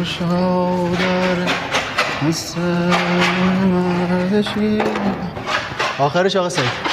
شادر آخرش آقا سعید.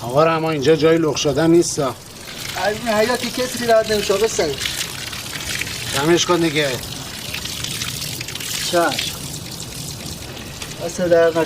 آقا رحمان اینجا جای لخ شدن نیست. از این حیاتی کسی رد نمیشه آقا سعید. جمعش کن دیگه. چشم. اصلا در نکنه.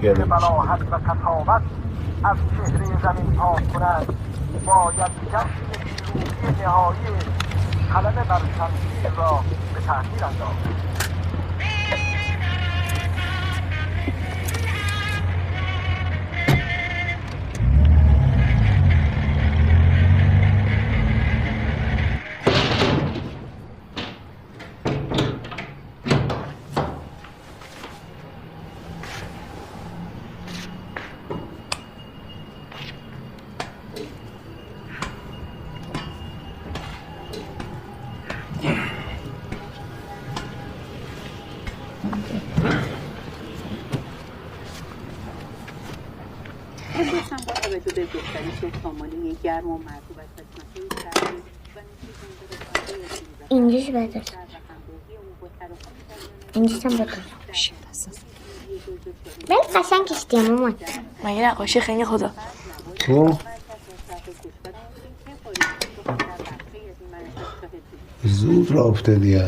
گرده بلاحت و کتابت از چهره زمین پاک کند باید جشن پیروزی نهایی غلبه بر شمشیر را به تأخیر انداخت. اینجاش بده اینجاش هم بده ولی قشنگ کشتیم مامان. مگه نقاشی خیلی خدا تو زود را افتادی.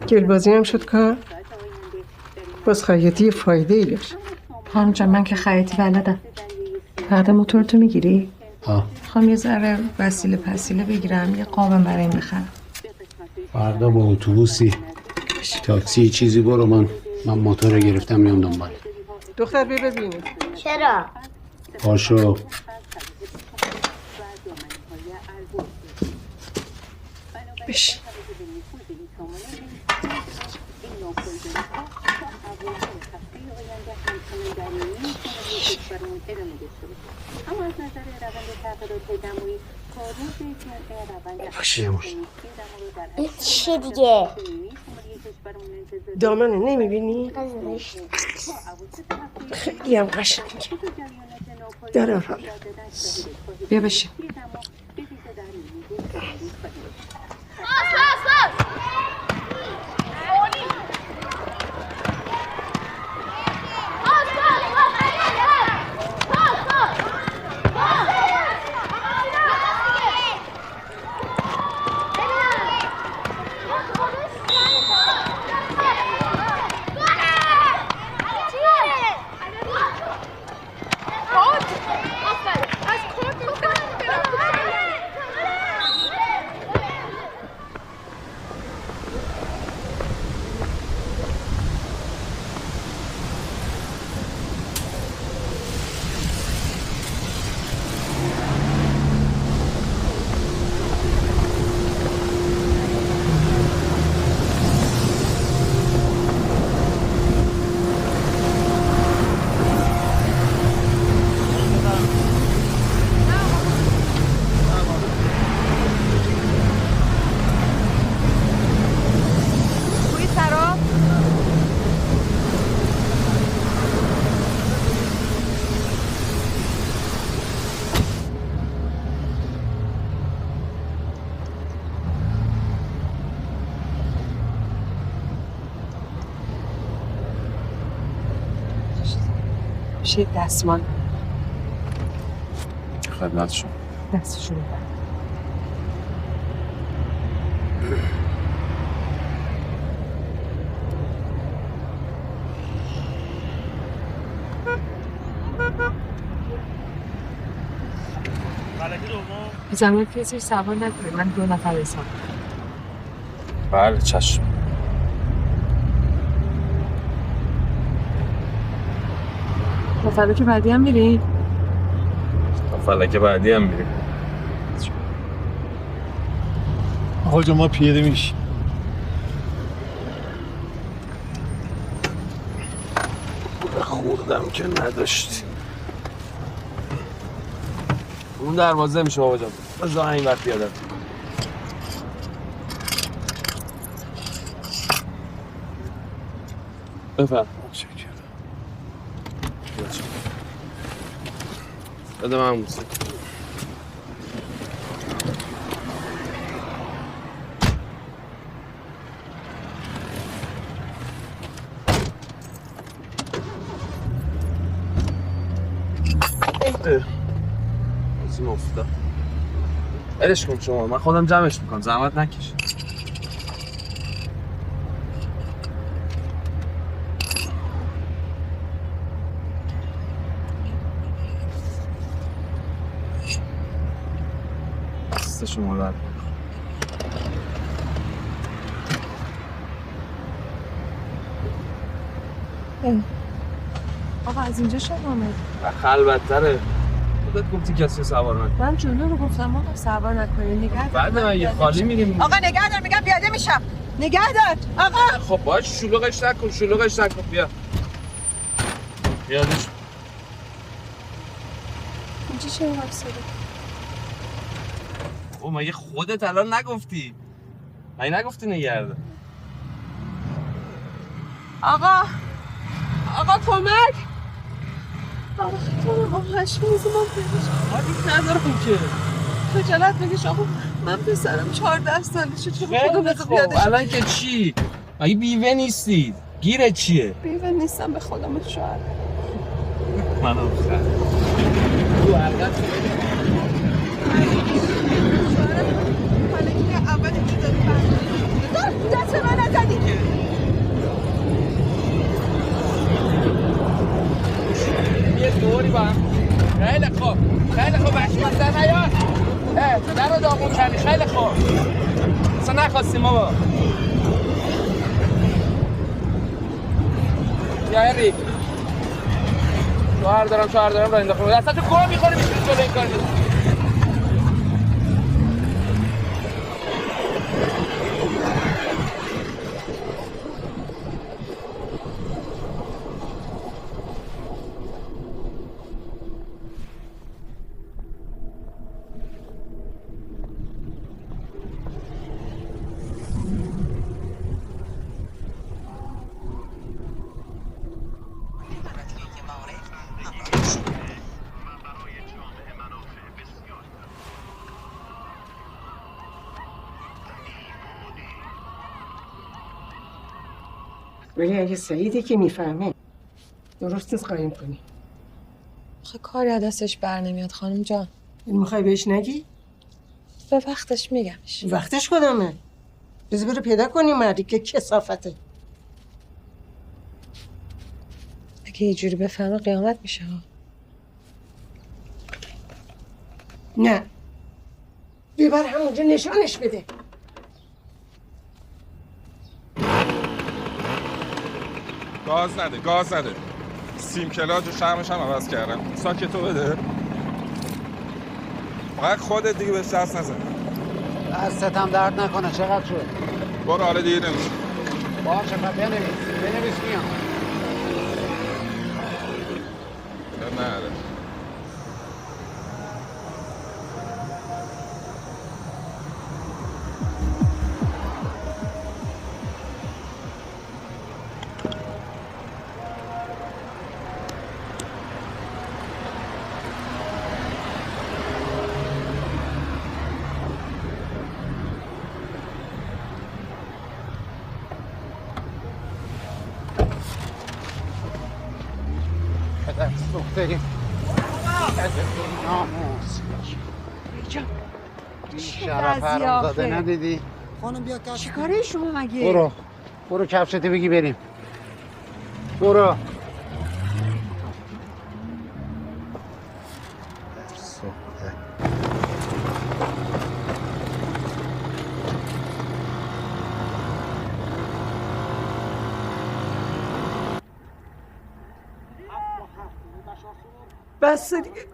گلبازی هم شد کار باز خیاطی فایده ای داشت. خانم جان من که خیاطی بلدم. فردا موتورتو میگیری؟ میخوام یه ذره وسیله پسیله بگیرم یه قابم برای این بخرم. فردا با اتوبوسی تاکسی چیزی برو. من موتور رو گرفتم میام دنبال. دختر ببینیم. چرا؟ پاشو. بش این چیه دیگه؟ دامنه نمیبینی؟ خیلی هم قشنگه داره حالا. بیا بشین. میشه دستمال خدمتشون. دستشون رو بر. زمان کسی سوار نکنه، من 2 نفر حساب. بله چشم. تا فلک بعدی هم میری؟ تا فلک بعدی هم میریم. آقا جان ما پیاده میشیم. خوردم که نداشتی. اون دروازه میشه بابا جان. بذار این وقت بیادم. بفرم. بده من موسیقی. بازی مفتاد. برش کن شما، من خودم جمعش میکنم، زحمت نکش. دست شما درد. آقا از اینجا شما آمد. خلوت‌تره. خودت گفتی کسی سوار نکنه. من جلو رو گفتم آقا سوار نکنه. نگه دار. بعد من یه خالی میریم. آقا نگه دار، میگم پیاده میشم. نگه دار آقا. خب باش شلوغش نکن، شلوغش نکن. بیا. بیادش. اینجا چه واسه؟ او مگه خودت الان نگفتی؟ مگه نگفتی نگرده؟ آقا کمک. آقا هشمیزی من پیش. حالی ندارم که. خجالت بکش آقا، من پسرم 14 سالشه، چرا خودم بذار خب بیادش. الان که چی؟ مگه بیوه نیستید؟ گیره چیه؟ بیوه نیستم، به خودم شوهر. منو بخیر. تو حرکت اول دست من نزدی. یه دوری با هم. خیلی خوب بچه بزن نیاد. در رو داغون کردی. خیلی خوب اصلا نخواستیم بابا. یا هری شوهر دارم را انداختم اصلا تو گوه میخوری میشونی جلو این کار نیست. ولی اگه سعیده که میفهمه درست نیست قایم کنی. آخه کاری از دستش بر نمیاد خانم جان. این میخوای بهش نگی؟ به وقتش میگمش. وقتش کدامه؟ بذار بره پیدا کنی مردی که کثافته. اگه یه جوری بفهمه قیامت میشه ها. نه ببر همونجا نشانش بده. گاز نده. سیم کلاج و شرمش هم عوض کردم. ساکتو بده. فقط خودت دیگه بهش دست نزن. دستت هم درد نکنه. چقدر شد؟ برو حالا دیگه نمیشه. باشه بنویس میام. نه دختری ناموس شرف حرامزاده ندیدی؟ چیکاره شما مگه؟ برو کفشتو بگی بریم. برو. بس دیگه.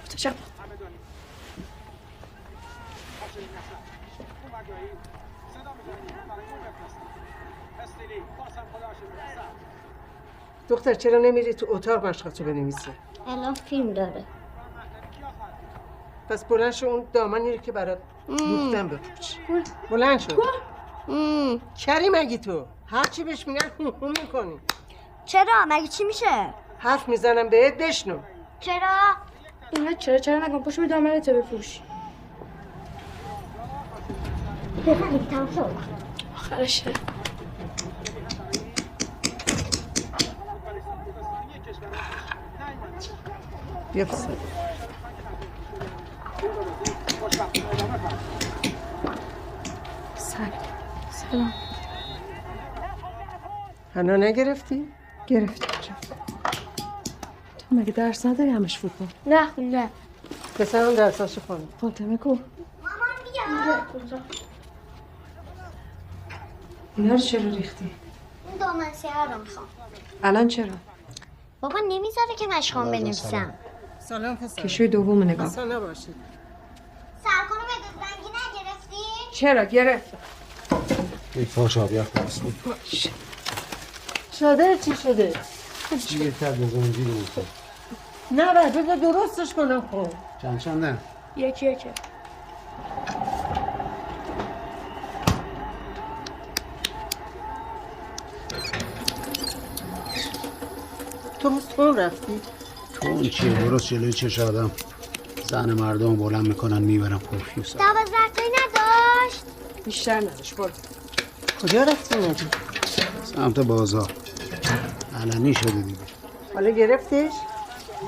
تشکر. دختر چرا نمیری تو اتاق مشقاتو بنویسی؟ الان فیلم داره. پس بلند شو اون دامنی رو که برات دوختم بپوش. بلند شو. کری مگی تو؟ هر چی بهش میگن میکنی. چرا؟ مگه چی میشه؟ حرف میزنم بهت بشنو. چرا؟ اینقدر چرا نکن پشت به دامنت بپوش. بفهمی تمام شد. آخرشه. بیا پسر. سلام. هنو نگرفتی؟ گرفتم جان. تو مگه درس نداری همش فوتبال؟ نه خونده. پسرم درساشو خونه. فاطمه کو؟ مامان بیا. اینا رو چرا ریختی؟ این دامن سیاه رو میخوام. الان چرا؟ بابا نمیذاره که مشقام بنویسم. سلام پسر. کشوی دوم نگاه. اصلا نباشید. سرکنو به رنگی نگرفتی؟ چرا گرفت؟ یک پاش آبی خواست بود. شده چی شده؟ جیر کرد بزنم جیر افتاد. نه بگو درستش کنم خب. چنده؟ یکی. تو تون رفتی؟ تون چیه؟ درست جلوی چش آدم زن مردم بلند میکنن میبرن پرفیوس. 12 تایی نداشت؟ بیشتر نداشت برد. کجا رفتی ندی؟ سمت بازار. علنی شده دیگه. حالا گرفتش؟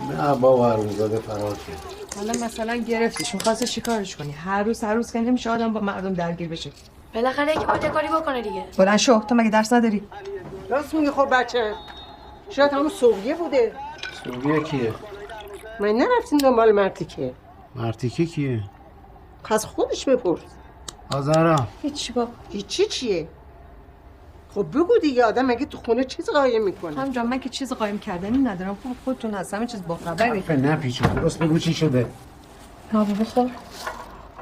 نه بابا حرومزاده فرار کرد. حالا مثلا گرفتیش می‌خواستی چیکارش کنی؟ هر روز که نمیشه آدم با مردم درگیر بشه. بالاخره یکی باید کاری بکنه دیگه. بلند شو تو مگه درس نداری؟ راست میگه خب بچه. شاید همون سوقیه بوده. سوگیه کیه؟ من نرفتیم دنبال مرتیکه. مرتیکه کیه؟ از خودش بپرس. آزارا. هیچی بابا. هیچی چیه؟ خب بگو دیگه آدم مگه تو خونه چیز قایم میکنه؟ همجا من که چیز قایم کردنی ندارم. خودتون از همه چیز باخبری. حرف نپیچون. درست بگو چی شده؟ نه بابا خب.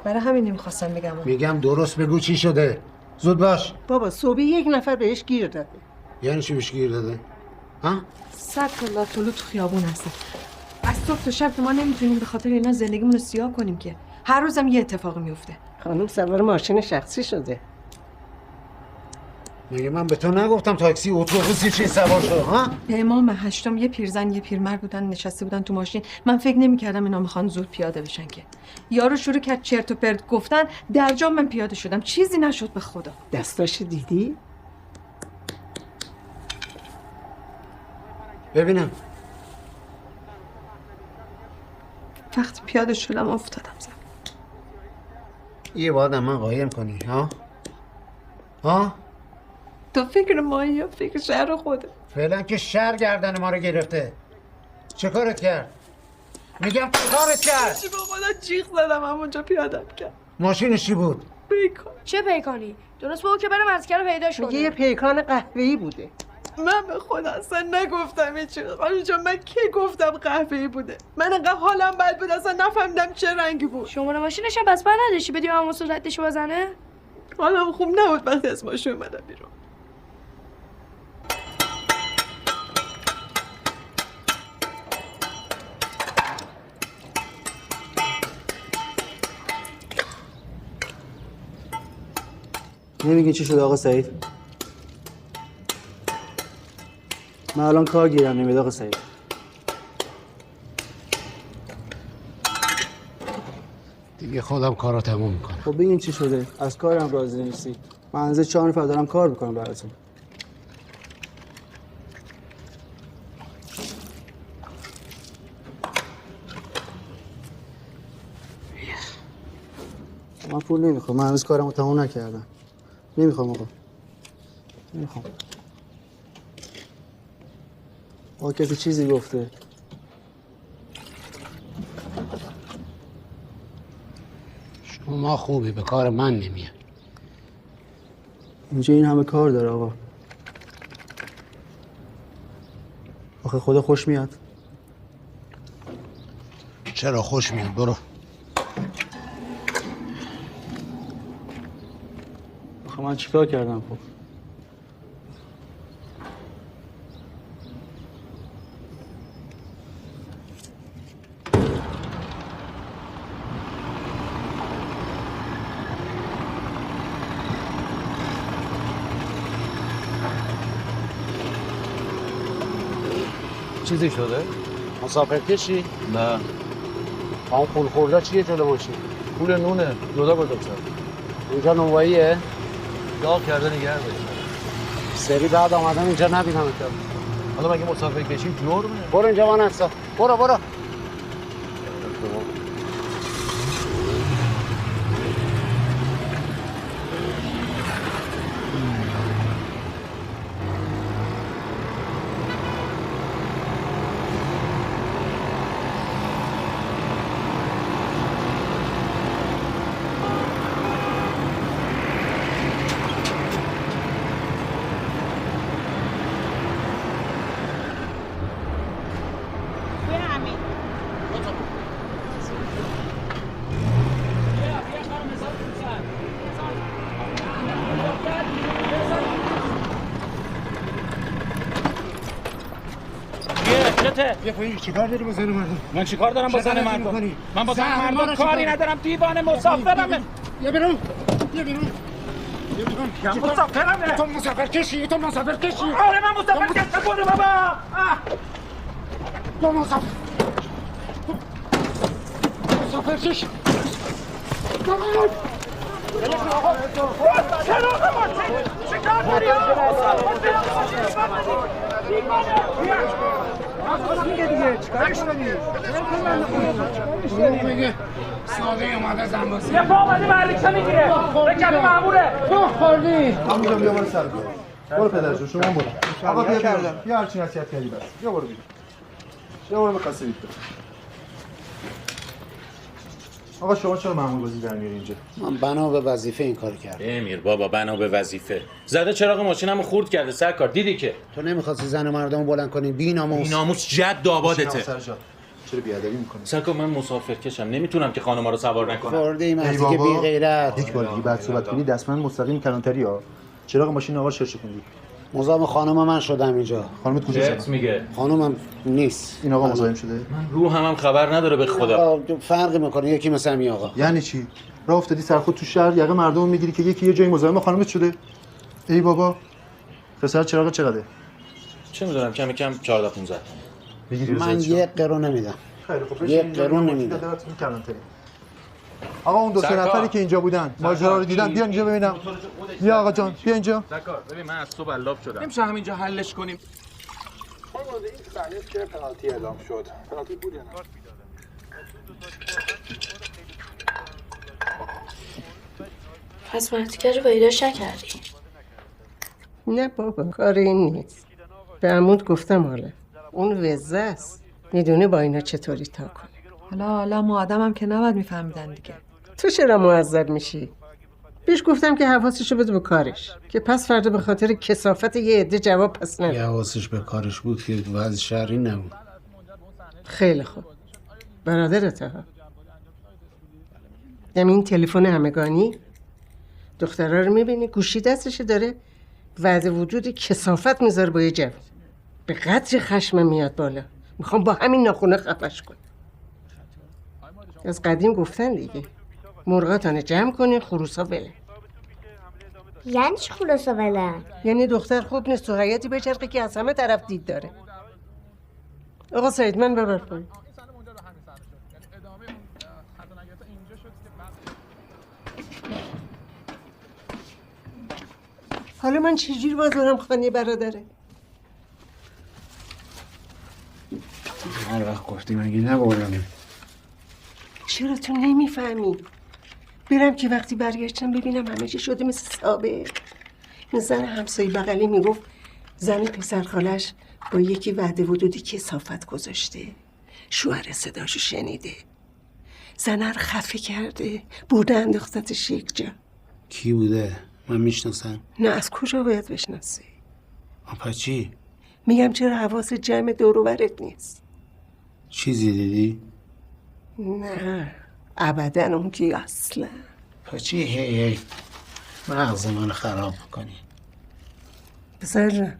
برای همین نمیخواستم بگم. میگم درست بگو چی شده. زود باش. بابا صبح یک نفر بهش گیر داده. یعنی چی بهش گیر داده؟ ها؟ 100 تا طلو تو خیابون هستن. از صبح تا شب که ما نمیتونیم به خاطر اینا زندگیمون رو سیاه کنیم که. هر روزم یه اتفاقی میفته. خانم سوار ماشین شخصی شده. مگه من به تو نگفتم تاکسی اتوبوسی چی سوار شو ها؟ امام هشتم یه پیرزن یه پیرمرد بودن نشسته بودن تو ماشین. من فکر نمی‌کردم اینا میخوان زود پیاده بشن که. یارو شروع کرد چرت و پرت گفتن در جا من پیاده شدم. چیزی نشد به خدا. دستاش دیدی؟ ببینم. وقتی پیاده شدم افتادم زمین. یه باید من قایم کنی ها؟ ها؟ تو فکر مایی یا فکر شهر خوده؟ فعلا که شهر گردن ما رو گرفته. چه کارت کرد؟ میگم چه کارت کرد؟ چی با خدا جیغ زدم همونجا پیادم کرد. ماشینش چی بود؟ پیکان. چه پیکانی؟ درست بگو که برم مسکن رو پیداش میگه کنه. یه پیکان قهوه‌ای بوده. من به خدا اصلا نگفتم هیچی. خانم جان من کی گفتم قهوه‌ای بوده؟ من انقدر حالم بد بود اصلا نفهمیدم چه رنگی بود. شماره ماشینش هم بس بر نداشتی بدی من مصورتش بزنه؟ حالم خوب نبود وقتی از ماشین اومدم بیرون. نمیگین چی شد آقا سعید؟ من الان کار گیرم نمیاد آقا سعید. دیگه خودم کارو تموم میکنم. خب بگین چی شده؟ از کارم راضی نیستی؟ من از 4 نفر دارم کار میکنم براتون. من پول نمیخوام، من هنوز کارمو تموم نکردم. نمیخوام آقا، نمیخوام. آقا کسی چیزی گفته؟ شما خوبی، به کار من نمیاد. اینجا این همه کار داره آقا. آخه خدا خوش میاد. چرا خوش میاد؟ برو. آخه من چیکار کردم خب؟ چیزی شده؟ مسافر کشی؟ نه. اون پول خورده چیه جلو ماشین؟ پول نونه جدا گذاشتم. اینجا نونواییه؟ داغ کرده نگه داشتم. سری بعد آمدم اینجا نبینم تو. حالا مگه مسافر کشی جرمه؟ برو اینجا وانسا، برو. یه پایین چیکار داری با زن مردم؟ من چیکار دارم با زن مردم؟ من با زن مردم کاری ندارم، دیوانه مسافرمه. یه برو مسافرمه. تو مسافر کشی. آره من مسافر کشم. برو بابا. تو مسافر کشی. چیکار داری؟ ساده اومده زنبازی. یه پا اومده برلیکشا میگیره. رکب معموله. خوردی. همونجا بیا برو سر برو پدرشون شما برو. آقا بیا کردم. بیا هرچی نصیحت کردی بس. بیا برو بیرون. بیا برو به قصه آقا شما چرا معمول بازی در میاری اینجا؟ من بنا به وظیفه این کار کردم. امیر بابا بنا به وظیفه. زده چراغ ماشینمو خورد کرده سرکار، دیدی که؟ تو نمیخواستی زن مردمو بلند کنی بی‌ناموس. بی‌ناموس جد آبادته. چرا بیادبی میکنی؟ سرکار من مسافر کشم، نمیتونم که خانوما رو سوار نکنم. خورده این مردی که بی غیرت. یک بار دیگه بعد صحبت کنی دستمند مستقیم کلانتری ها. چراغ ماشین آقا شرشه کندی. مزاحم خانم من شدم اینجا. خانمت کجاست؟ میگه خانمم نیست. این آقا مزاحم شده؟ من روحم خبر نداره به خدا. فرقی میکنه یکی مثل همین آقا. یعنی چی؟ راه افتادی سر خود تو شهر یقه مردم میگیری که یکی یه جایی مزاحم خانمت شده؟ ای بابا. پسر چراغ چقدره؟ چه میدونم کم 14 15. من یه قرون نمیدم. خیلی خوب. یه قرون نمیدم. آقا اون دو سه نفری که اینجا بودن ماجرا رو دیدن بیان اینجا ببینم. بیا آقا جان بیا اینجا. سرکار ببین من از صبح علاب شدم. نمیشه همینجا حلش کنیم. این صحنه چه پنالتی اعلام شد؟ پنالتی بود یا نه؟ پس مرتیکه رو پیداش نکردی؟ نه بابا کار این نیست. به عمود گفتم حالا اون وزه است، میدونه با اینا چطوری تا کنه. حالا ما آدمم که نباید میفهمیدن دیگه. تو چرا معذب میشی؟ بهش گفتم که حواسشو بده به کارش، که پس فردا به خاطر کثافت یه عده جواب پس نده. یه حواسش به کارش بود که وضع شهری نبود. خیلی خوب. برادرت ها. این تلفن همگانی دخترها رو میبینی گوشی دستش داره وعده وجود کثافت میذاره با یه جواب. به قدر خشم میاد بالا، میخوام با همین ناخونه خفش کنم. از قدیم گفتن دیگه مرغاتانه جمع کنین خروسا بله. یعنی چی خروسا بله؟ یعنی دختر خوب نیست تو حیاتی بچرخه که از همه طرف دید داره. آقا سعید من ببر پایین. حالا من چجوری باز برم خانه برادره؟ هر وقت گفتی مگه نبردم. چرا تو نمیفهمی؟ برم که وقتی برگشتم ببینم همه چی شده مثل سابق. این زن همسایه بغلی میگفت زن پسر خالش با یکی وعده ودودی کثافت گذاشته. شوهر صداشو شنیده، زنه رو خفه کرده، برده انداختتش یک جا. کی بوده؟ من میشناسم؟ نه، از کجا باید بشناسی؟ پس چی؟ میگم چرا حواس جمع دور و برت نیست؟ چیزی دیدی؟ نه ابدا اون کی اصلا. پس چی؟ هی مغز من خراب کنی. پسر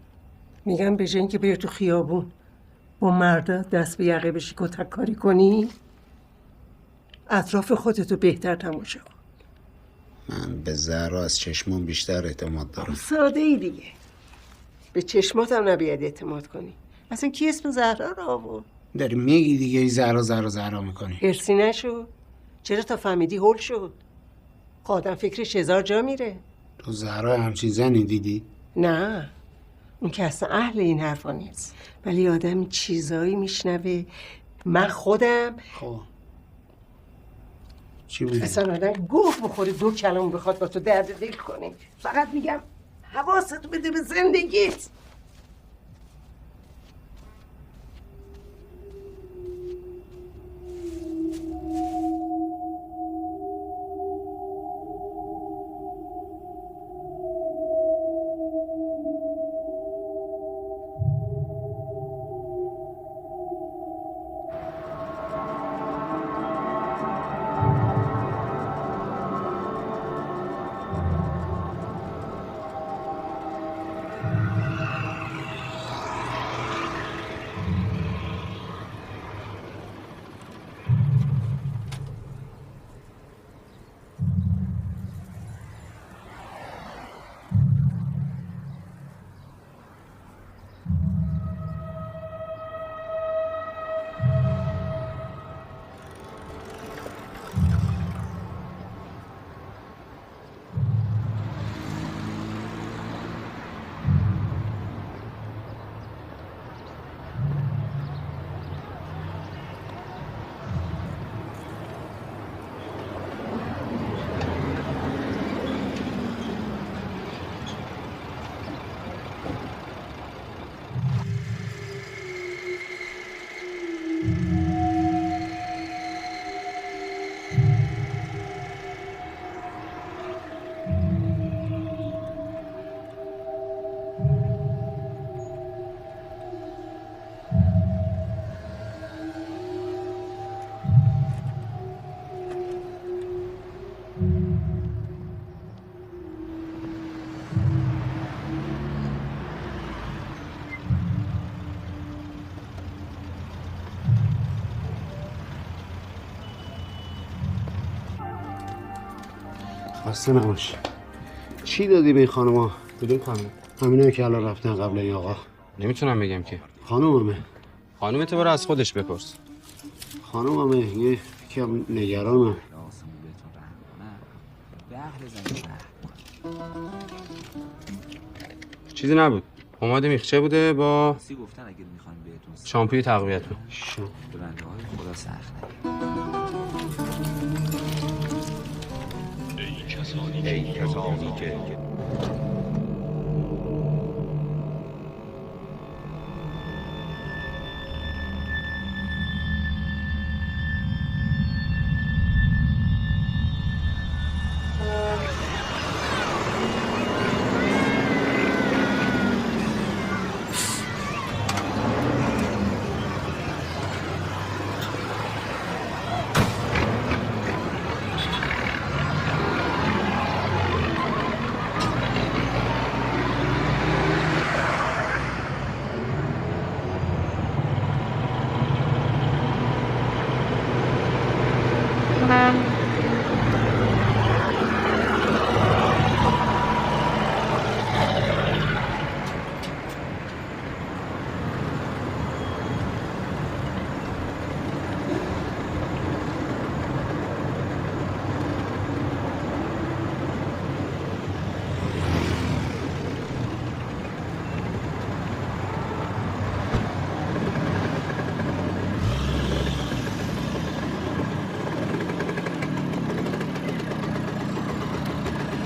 میگم به جای اینکه بیای تو خیابون با مردا دست به یقه بشی کتک کاری کنی، اطراف خودتو بهتر تماشا کن. من به زهرا از چشمام بیشتر اعتماد دارم. ساده ای دیگه، به چشماتم نباید اعتماد کنی. اصلا کی اسم زهرا رو آورد؟ داری میگی دیگه ای زهرا میکنی. هرسی نشو. چرا تا فهمیدی هول شد؟ آدم فکرش 1000 جا میره. تو زهرا همچین زنی دیدی؟ نه اون که اصلا اهل این حرفا نیست، ولی آدم چیزایی میشنوه. من خودم خب چی بودی؟ اصلا آدم گوه بخوری 2 کلمه بخواد با تو درد دل کنه. فقط میگم حواست بده به زندگیت. خسته نباش. چی دادی به این خانوما؟ کدوم خانم؟ همینایی که الان رفتن قبل این آقا. نمیتونم بگم که. خانوممه. خانومت برو از خودش بپرس. خانوممه، یکم نگرانم. چیزی نبود. پماد میخچه بوده با شامپوی تقویت. ای کسانی که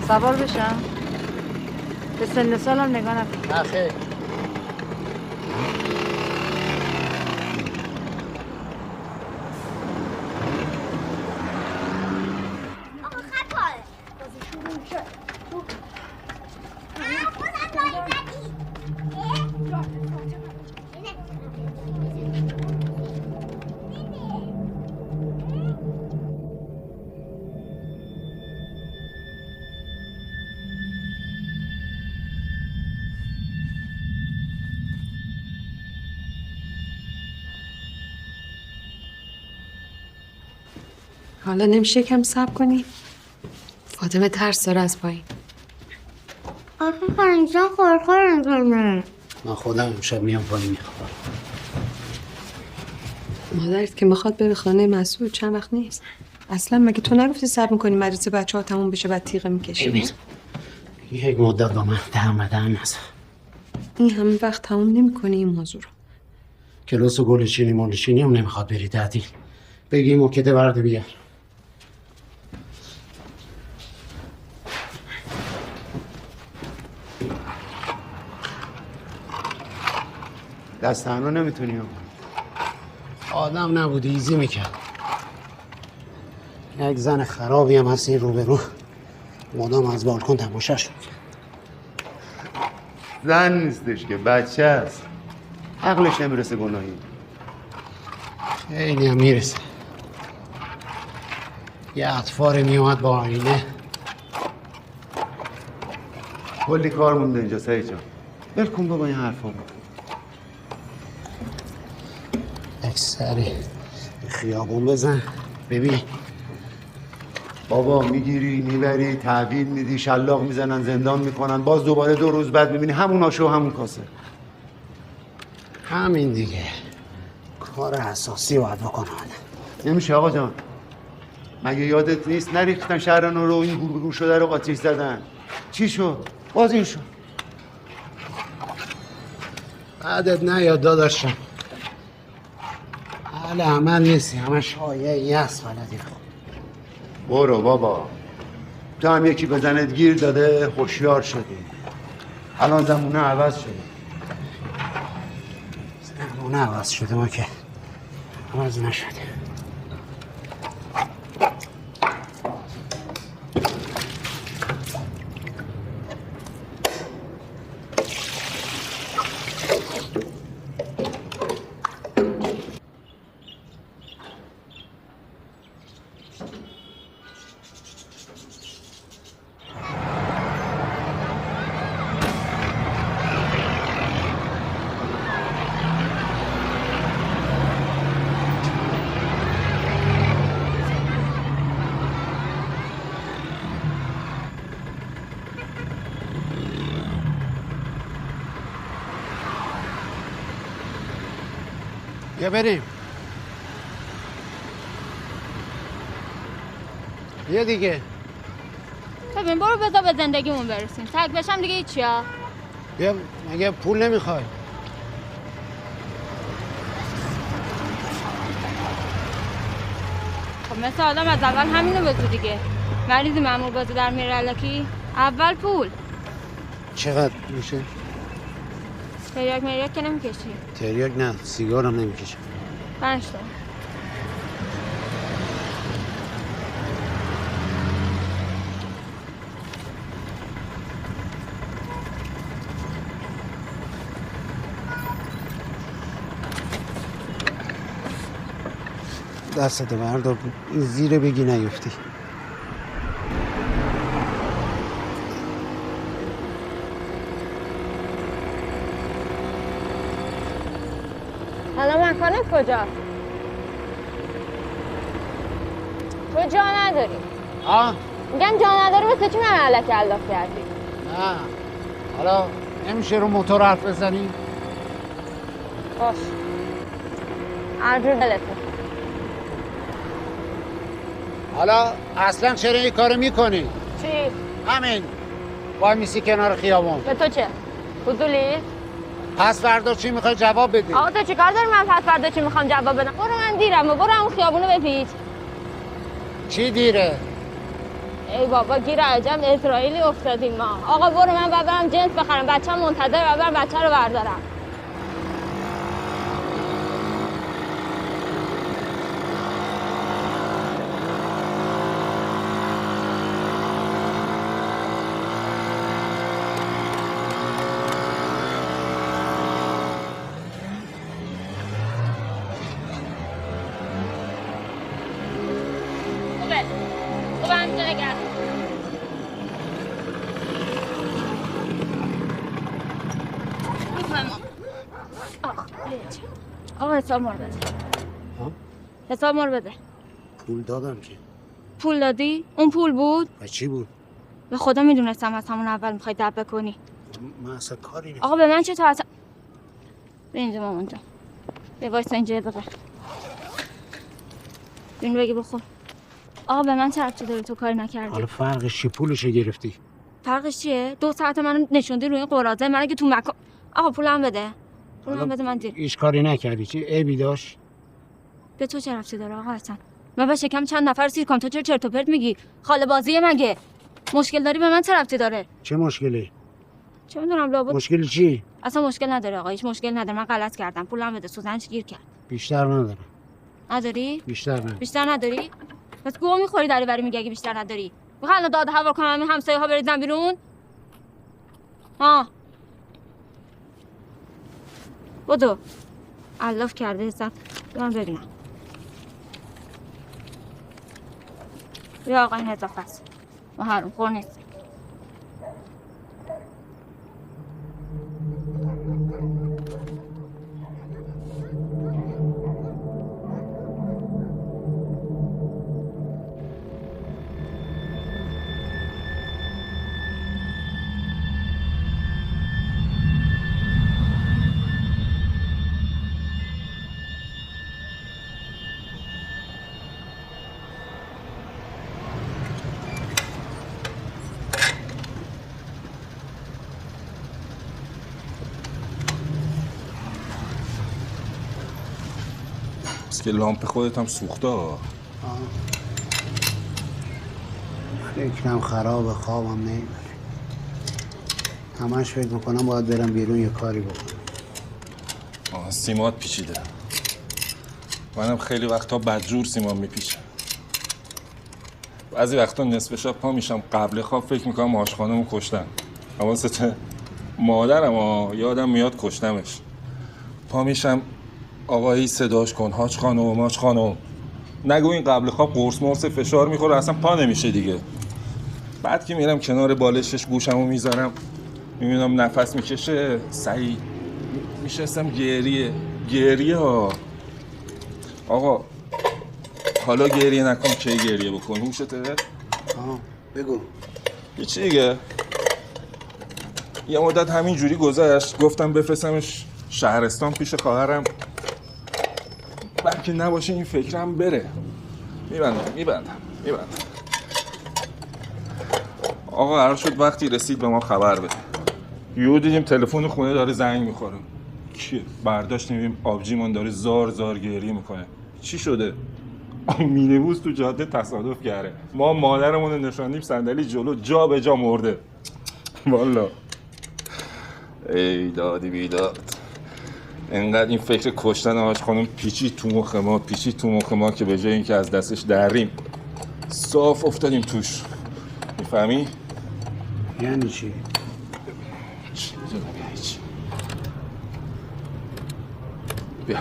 سوار بشم؟ به سن سالم نگاه نکن. آخه حالا نمیشه کم صبر کنی؟ فاطمه ترس داره از پایین. آخه فرنگزان خورخور میکنه. من خودم امشب میام پایین میخوام. مادرت که میخواد بره خانه مسعود چند وقت نیست. اصلا مگه تو نگفتی صبر میکنی مدرسه بچه ها تموم بشه بعد تیغه میکشی؟ یک مدت با من دهن نزن. این همه وقت تموم نمیکنی این موضوع رو. کلاس و گلچینی مولچینی هم نمیخواد بری تعطیل. بگی موکده برده بیار. دست تنها نمیتونی. آدم نبودی ایزی میکرد. یک زن خرابی هم هست این روبرو. مدام از بالکن تماشاش میکرد. زن نیستش که بچه است. عقلش نمیرسه گناهی. خیلی هم میرسه. یه اطفار میومد با آینه. کلی کار مونده اینجا سعید جان. ول کن بابا این حرفا رو. یک سری خیابون بزن ببین. بابا میگیری میبری تحویل میدی شلاق میزنن زندان میکنن باز دوباره 2 روز بعد میبینی همون آشو همون کاسه. همین دیگه. کار اساسی باید بکنه. نمیشه آقا جان. مگه یادت نیست نریختن شهرانو رو این گور شده رو آتیش زدن؟ چی شد؟ باز این شد. بعدت نیاد داداشم. حال عمل نیستی همه شایعی هست بلدی. برو بابا. تو هم یکی بزنت گیر داده هوشیار شدی. الان زمونه عوض شده. زمونه عوض شده ما که عوض نشده. بیا بریم. بیا دیگه. ببین برو بذار به زندگیمون برسیم. تک بشم دیگه هیچی ها. بیا مگه پول نمیخوای؟ خب مثل آدم از اول همینو بزو دیگه. مریضی مأمور بازی در میره الکی. اول پول. چقدر میشه؟ تریاک مریاک که نمیکشی؟ تریاک نه سیگار هم نمیکشم. 5 تا. دستتو بردار زیر بگی نیفتی. حالا مکانت کجاست؟ تو جا نداری. میگم جا نداری واسه چی من علکی الاف کردی؟ نه حالا نمیشه رو موتور حرف بزنی؟ باش هر جور دلته. حالا اصلا چرا این کارو میکنی؟ چی؟ همین وای میسی کنار خیابون. به تو چه؟ فضولی؟ پس فردا چی میخوای جواب بدی؟ آقا تو چیکار داری من پس فردا چی میخوام جواب بدم؟ برو من دیرم و برو همون خیابونو بپیچ. چی دیره؟ ای بابا گیر عجب اسرائیلی افتادیم ما. آقا برو من برم جنس بخرم، بچه‌م منتظر برم بچه رو بردارم. خوبه همینجا نگرد. آقا حساب ما رو بده. حساب ما رو بده. پول دادم که. پول دادی؟ اون پول بود؟ و چی بود؟ به خدا میدونستم از همون اول میخوای دب بکنی. من اصلا کاری نیست. آقا به من چه تا به اینجا مامان جان. به وایسا اینجا بقه. بین بگی بخور. آقا به من چه ربطی داره تو کاری نکردی؟ حالا فرقش چی؟ پولشو گرفتی؟ فرقش چیه؟ 2 ساعت منو نشوندی روی این قراضه، من اگه تو مکان. آقا پولم بده. پولم بده من دیر. هیچ کاری نکردی چی؟ عیبی داشت؟ به تو چه ربطی داره آقا حسن؟ من به شکم چند نفر سیر کنم، تو چرا چرت و پرت میگی؟ خاله بازیه مگه؟ مشکل داری به من چه ربطی داره؟ چه مشکلی؟ چه میدونم لابد. مشکل چی؟ اصلا مشکل نداره آقا، هیچ مشکل نداره. من غلط کردم. پولم بده. سوزنش گیر کرد. بیشتر ندارم. نداری؟ بیشتر ندارم. بیشتر نداری؟ بس گوه میخوری داری بری میگه اگه بیشتر نداری. میخوای الان داد هوا کنم همین همسایه ها بریزن بیرون؟ ها بدو. علاف کرده حساب. من ببینم. بیا آقا این اضافه است. ما حروم خور نیست. که لامپ خودت هم سوخته. فکرم خرابه، خوابم نمیبره. همش فکر میکنم باید برم بیرون یه کاری بکنم. سیمات پیچیده. منم خیلی وقتا بدجور سیمام میپیچه. بعضی وقتا نصف شب پا میشم قبل خواب فکر میکنم آشخانمو کشتن. حواسته مادرم یادم میاد کشتمش. پا میشم آقایی صداش کن، حاج خانم حاج خانم. نگو این قبل خواب قرص مرس فشار میخوره اصلا پا نمیشه دیگه. بعد که میرم کنار بالشش گوشمو میذارم میبینم نفس میکشه. سعید میشستم گریه ها. آقا حالا گریه نکن، کی گریه بکن؟ هوشته؟ بگو. هیچی دیگه. یه مدت همین جوری گذشت، گفتم بفرستمش شهرستان پیش خواهرم بلکه نباشه این فکرم بره. میبندم. آقا قرار شد وقتی رسید به ما خبر بده. یهو دیدیم تلفن خونه داره زنگ میخوره. کیه؟ برداشتیم میبینیم آبجیمون داره زار گریه میکنه. چی شده؟ مینیبوس تو جاده تصادف کرده. ما مادرمون رو نشاندیم صندلی جلو، جا به جا مرده. والا ای دادی بیداد. انقدر این فکر کشتن آج خانم پیچید تو مخ ما که به جای اینکه از دستش دریم صاف افتادیم توش. میفهمی؟ یعنی چی؟ چی میدونم یعنی چی. بیا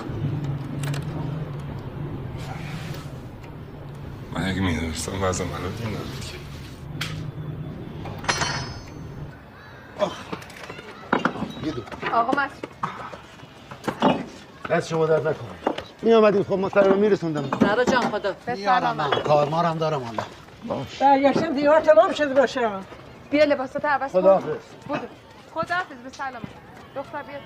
من اگه میدونستم وضع منو دیم نبود که. آقا مسعود دست شما درد نکنه. می آمدیم خب مطلب رو میرسوندم. زهرا جان خدا میارم من کارمارم دارم حالا. برگشتم دیوار تمام شده باشه. بیا لباسات عوض کن. خداحافظ. خداحافظ به سلامت. دختر بیا.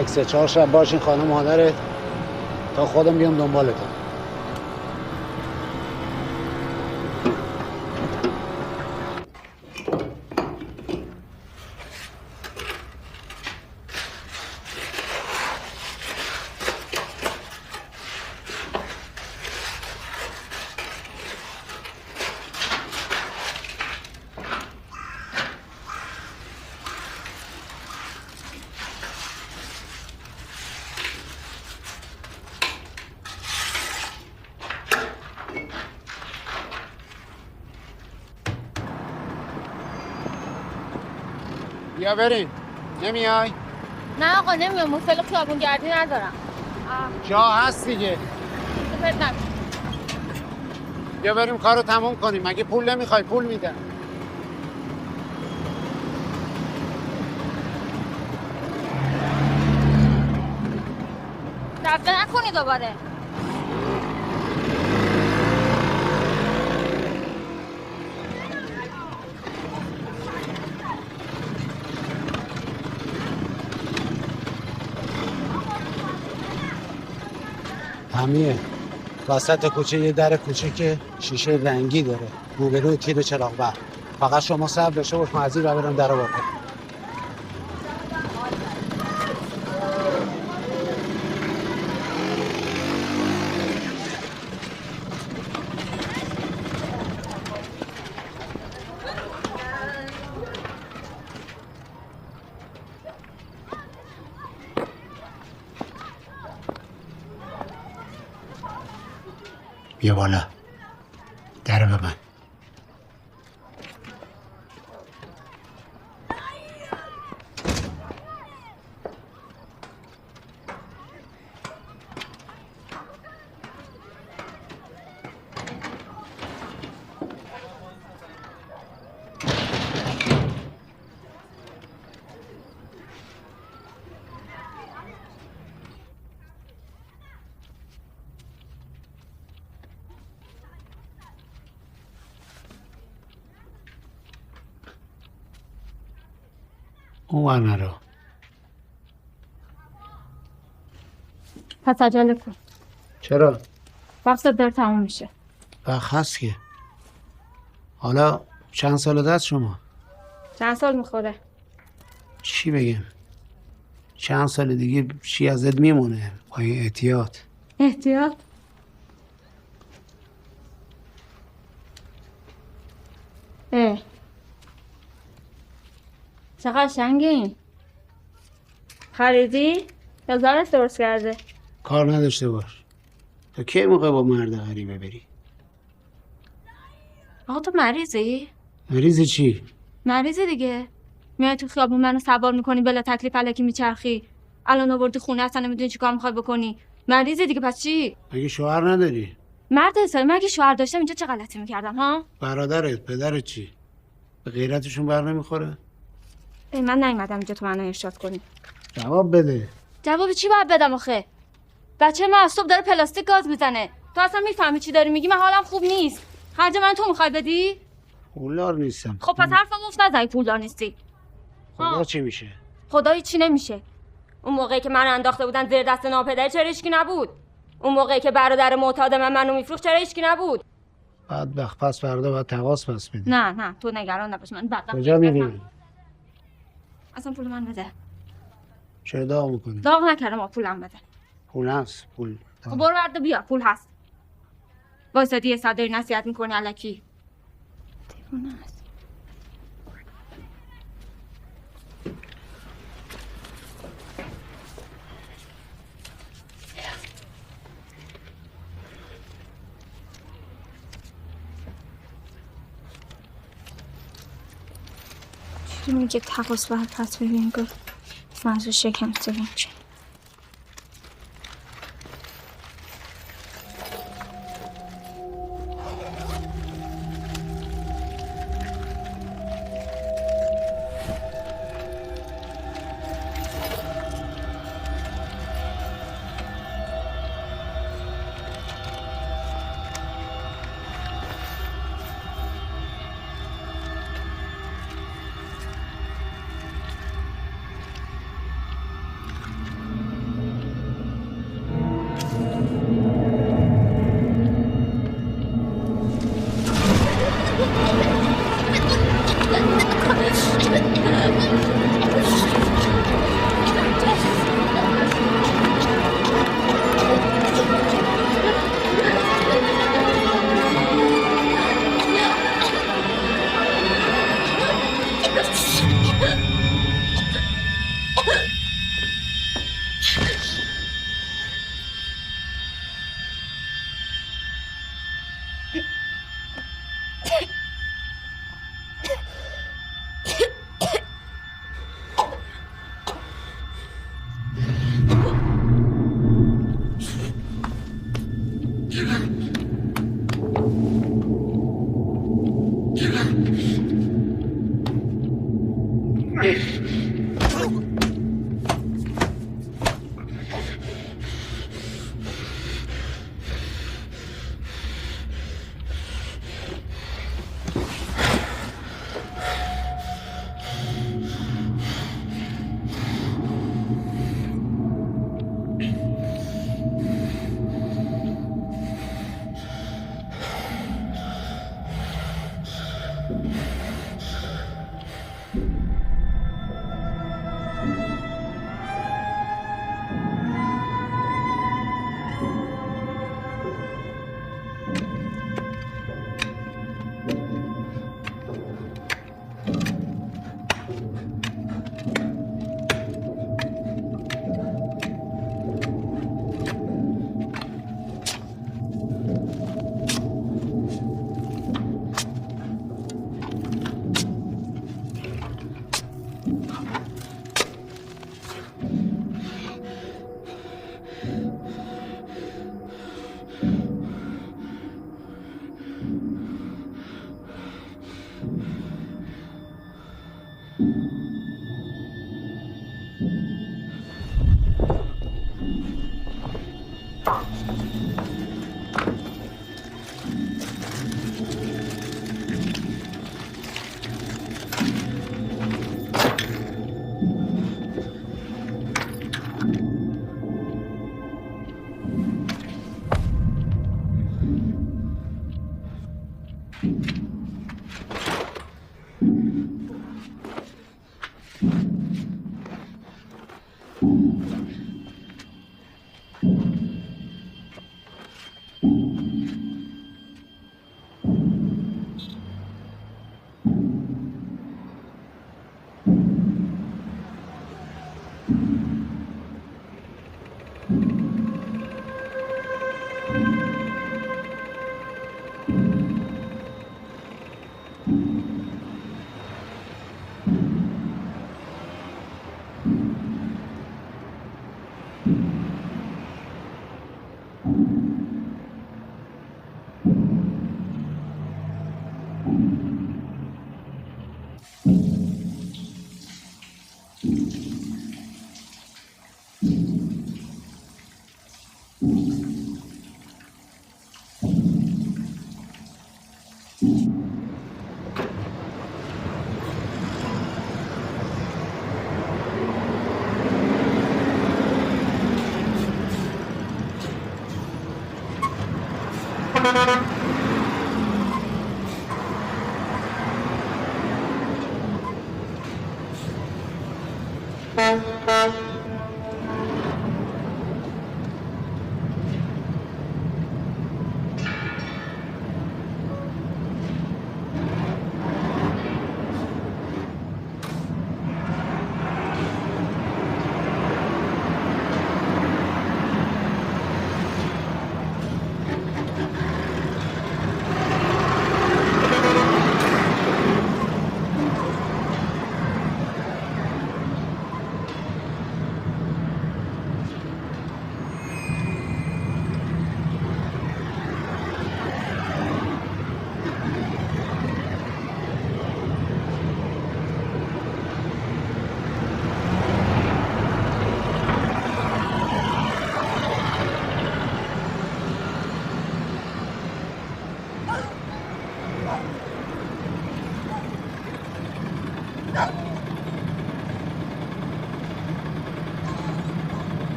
یک 3-4 شب باشین خانه مادرت تا خودم بیام دنبالتم. بیا بریم. نمیای؟ نه آقا نمیام، مفل خیابون گردی ندارم. جا هست دیگه. سپرد نکن. بیا بریم کارو تموم کنیم. مگه پول نمیخوای؟ پول میدم. دفعه نکنی دوباره. همیه وسط کوچه یه در کوچیک شیشه رنگی داره، روبروی تیر چراغ برق. فقط شما صبر داشته باش، من از این رو برم در رو باز کنم. بیا بالا، در رو ببند. اون نرو. پس عجله کن. چرا؟ وقتت داره تموم میشه. وقت هست که. حالا چند سال دست شما؟ چند سال میخوره؟ چی بگم؟ چند سال دیگه چی ازت میمونه با این احتیاط؟ احتیاط؟ چقدر قشنگین. خریدی؟ یا زارت درست کرده؟ کار نداشته باش. تا کی موقع با مرد غریبه بری؟ آقا تو مریضی؟ مریض چی؟ مریضی دیگه. میای تو خیابون منو سوار میکنی بلا تکلیف الکی میچرخی. الان آوردی خونه اصلا نمیدونی چی کار میخوای بکنی. مریضی دیگه. پس چی؟ مگه شوهر نداری؟ مرد حسابی. مگه شوهر داشتم اینجا چه غلطی میکردم ها؟ برادرت، پدرت چی؟ به غیرتشون بر نمیخوره؟ من نیومدم اینجا تو منو ارشاد کنی. جواب بده. جواب چی باید بدم آخه؟ بچه من از صبح داره پلاستیک گاز میزنه. تو اصلا میفهمی چی داری میگی؟ من حالم خوب نیست. خرج من تو میخوای بدی؟ پولدار نیستم. خب پس حرفم مفت نزنی پولدار نیستی. خدا چی میشه؟ خدایی چی نمیشه. اون موقعی که من انداخته بودن زیر دست ناپدری چرا هیچکی نبود؟ اون موقعی که برادر معتاد منو میفروخت چرا هیچکی نبود؟ بدبخت. پس فردا باید تقاص پس بدی. نه تو نگران نباش. من بدبخت. کجا میری؟ اصلا پول من بده. چرا داغ میکنی؟ داغ نکردم. پولم بده. پول هست. پول خب برو برد بیا. پول هست. وایسادی یه ساعت داری نصیحت میکنی الکی. دیوونه است. چی میگه تقاس باید پس ببین گفت منظور شکم سرنج.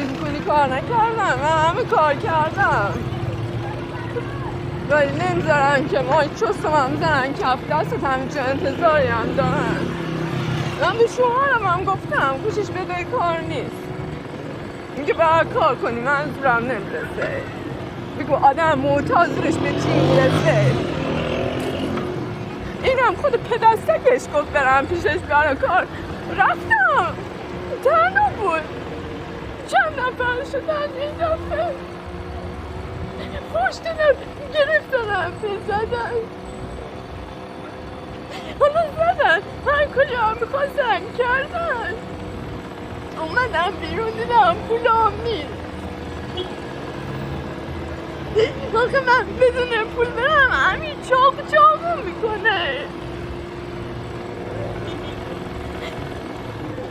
فکر میکنی کار نکردم؟ من همه کار کردم، ولی نمیذارن که ما چستم هم زنن کف دستت همینجا انتظاری هم دارن. من به شوهرم هم گفتم گوشش بدای کار نیست، میگه باید کار کنی، منظورم نمیرسه. بگو آدم معتاد زورش به چی میرسه. اینم خود پدستکش گفت برم پیشش برای کار، رفتم تنها بود. چند نفر شدن این دفعه پشت گرفتن زدن، حالا زدن هر کجا هم میخواستن کردن. اومدم بیرون دیدم پولام نیست. آخه من بدون پول برم همین چاقو میکنه.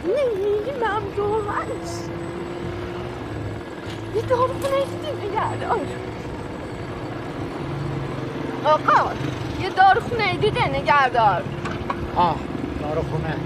نمیدیم راحت. یه داروخونه دیدی نگهدار. آقا یه داروخونه دیده نگهدار. داروخونه.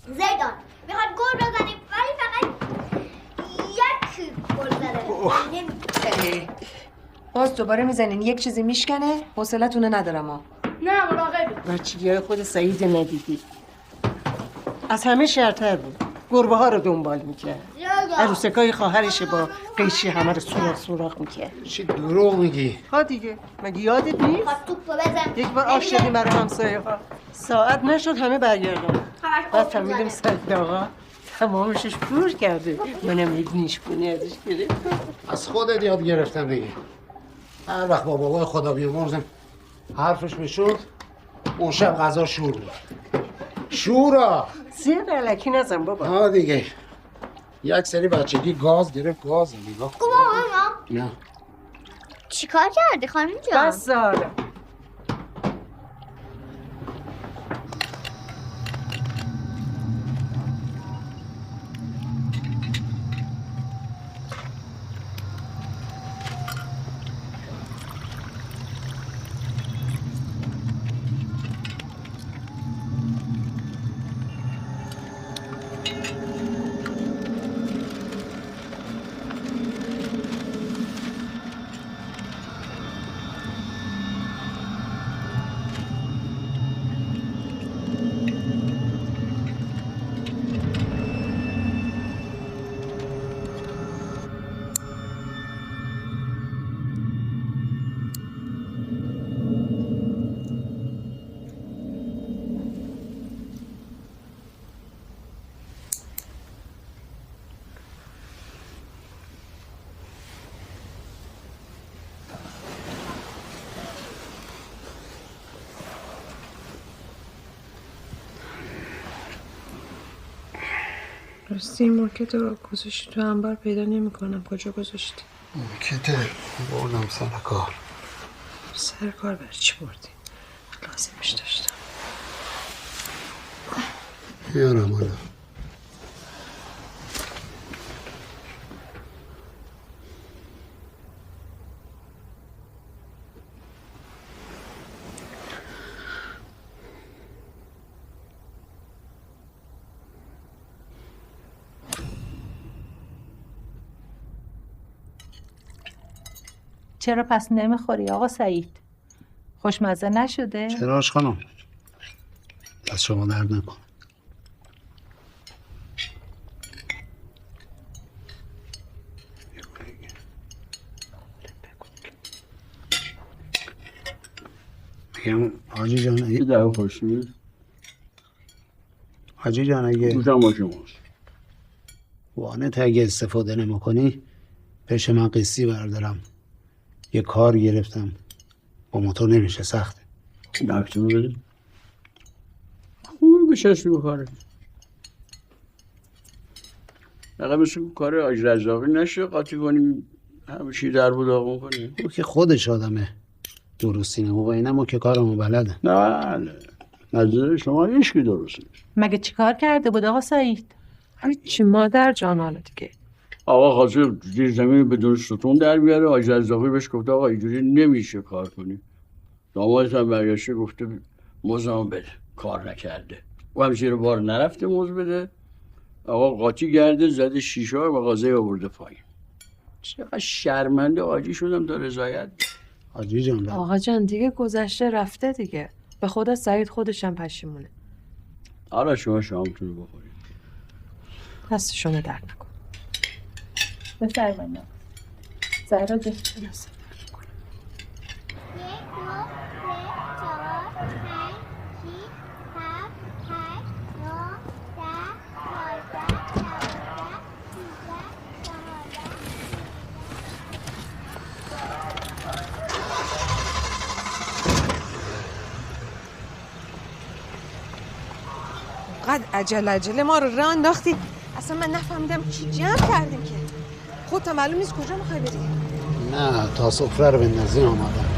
زیدان میخواد گل بزنیم ولی فقط یک گل زده. باز دوباره میزنین یک چیزی میشکنه، حوصلتونه ندارم ها. نه مراقبی. بچگی‌های خود سعید ندیدی؟ از همه شرطر بود، گربه ها رو دنبال میکرد. عروسکای خواهرش با قیچی همه رو سوراخ میکرد. چی دروغ میگی؟ ها دیگه مگه یادت نیست؟ یک بار آش شدیم برای همسایه ها، ساعت نشد همه برگردم. بعد فهمیدم سعید آقا تمامشش پور کرده، منم یک نیشگونی ازش گرفتم. از خودت یاد گرفتم دیگه. هر وقت با بابای خدا بیامرزم حرفش میشد اون شب غذا شور بود. شورا زیاد علکی نزن بابا. ها دیگه یک سری بچگی گاز گرفت. گاز نگاه کن. نه چی کار کردی خانم جان؟ بس زاره. راستی این مارکت رو گذاشتی تو انبار پیدا نمی کنم. کجا گذاشتی؟ مارکت بردم سر کار. سر کار برای چی بردی؟ لازمش داشتم. میارم حالا. چرا پس نمیخوری آقا سعید؟ خوشمزه نشده؟ چراش خانم؟ دست شما درد نکن. میگم حاجی جان چه دعوا خوشی؟ حاجی جان اگه گوشم با شماست. وانت اگه استفاده نمی‌کنی پیش من قسطی بردارم. یه کار گرفتم با موتور نمیشه، سخته. نکتون بده خوبه بشست رو کاره. نقیه مثل کار آج رزاقی نشه قاطی کنیم همه چی در بود آقا کنیم. او که خودش آدمه درستی نمو و اینم که کارمو بلده. نه نظر شما هیچکی درست نیست. مگه چیکار کرده بود آقا سعید؟ هیچی مادر جان حالا دیگه. آقا خواسته زیر زمین بدون ستون در بیاره. آج رزاقی بهش گفته آقا اینجوری نمیشه کار کنی. دامادش هم برگشته گفته موزم بده، کار نکرده و هم زیر بار نرفته موز بده. آقا قاطی گرده زده شیشه ها مغازه آورده پایین. چقدر شرمنده آجی شدم تا رضایت. آجی جان آقا جان دیگه گذشته رفته دیگه. به خدا سعید خودش هم پشیمونه. حالا شما شامتون رو بخورید. دست شما درد نکن. بفرمایید. زهرا جان. قد عجله ما رو راه انداختی اصلا من نفهمیدم چی جمع کردیم که خودت معلوم نیست کجا میخوای بری. نه تا سفره رو بندازیم آمادم.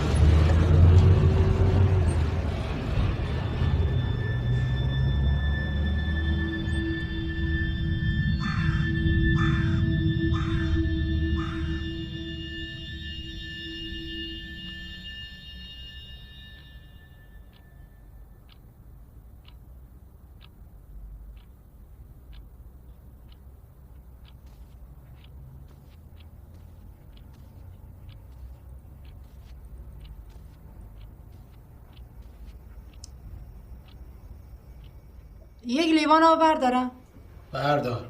یک لیوان آب بردارم. بردار.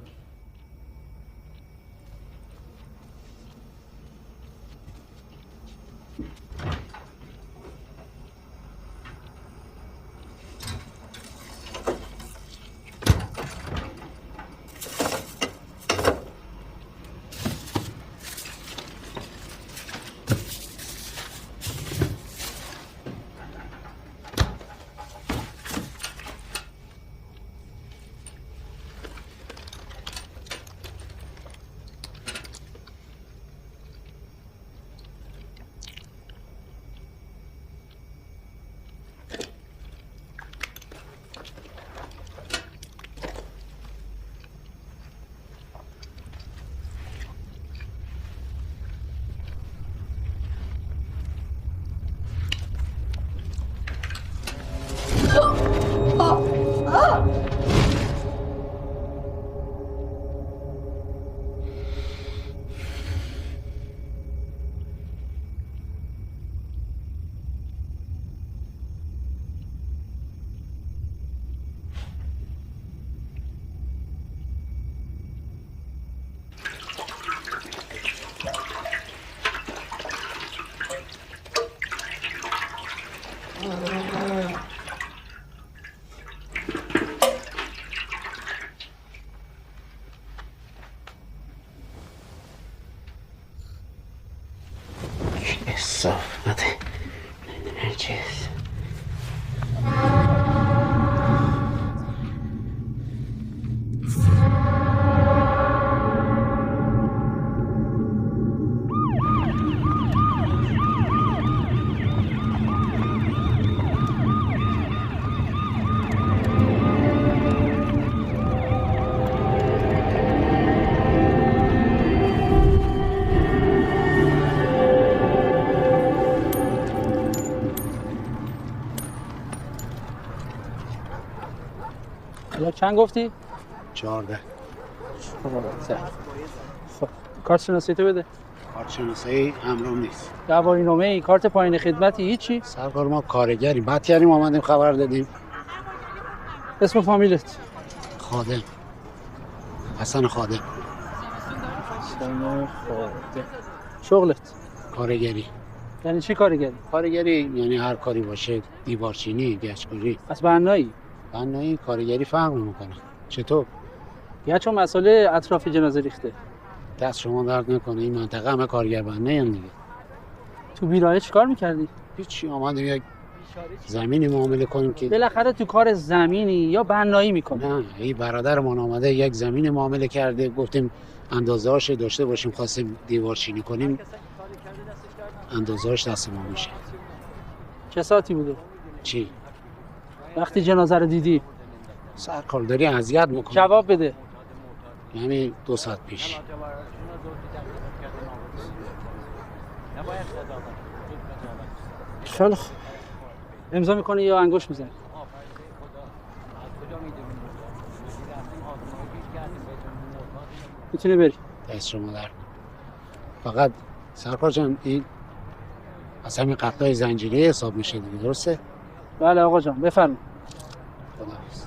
صافت نجس. چند گفتی؟ 14. خب کارت شناسی تو بده. کارت شناسی امرم نیست. گواهی نامه ای، کارت پایین خدمتی، هیچی؟ سرکار ما کارگری بعد کردیم آمدیم خبر دادیم. اسم فامیلت؟ خادم. حسن خادم. حسن خادم. شغلت؟ کارگری. یعنی چی کارگری؟ کارگری یعنی هر کاری باشه، دیوارچینی، گچگوری. از بنایی؟ بنایی کارگری فرق نمیکنه. چطور؟ یا چون مسئله اطراف جنازه ریخته. دست شما درد نکنه، این منطقه همه کارگر بنایی هم دیگه. تو بیرایه چیکار میکردی؟ هیچی، اومدیم یک زمینی معامله کنیم که بالاخره تو کار زمینی یا بنایی میکنه. نه، این برادرمان آمده یک زمین معامله کرده، گفتیم اندازه‌اش داشته باشیم، خواستیم دیوارچینی کنیم، اندازه‌اش دست ما میشه. چه ساعتی بوده؟ چی؟ وقتی جنازه رو دیدی؟ سرکار داری اذیت میکنی. جواب بده. همین 2 ساعت پیش. خیلی خوب. امضا میکنی یا انگشت میزنی؟ میتونی بری. دست شما درد. فقط سرکار جان این از همین قتلای زنجیری حساب میشه دیگه، درسته؟ بله آقا جان بفرمایید. خداحافظ.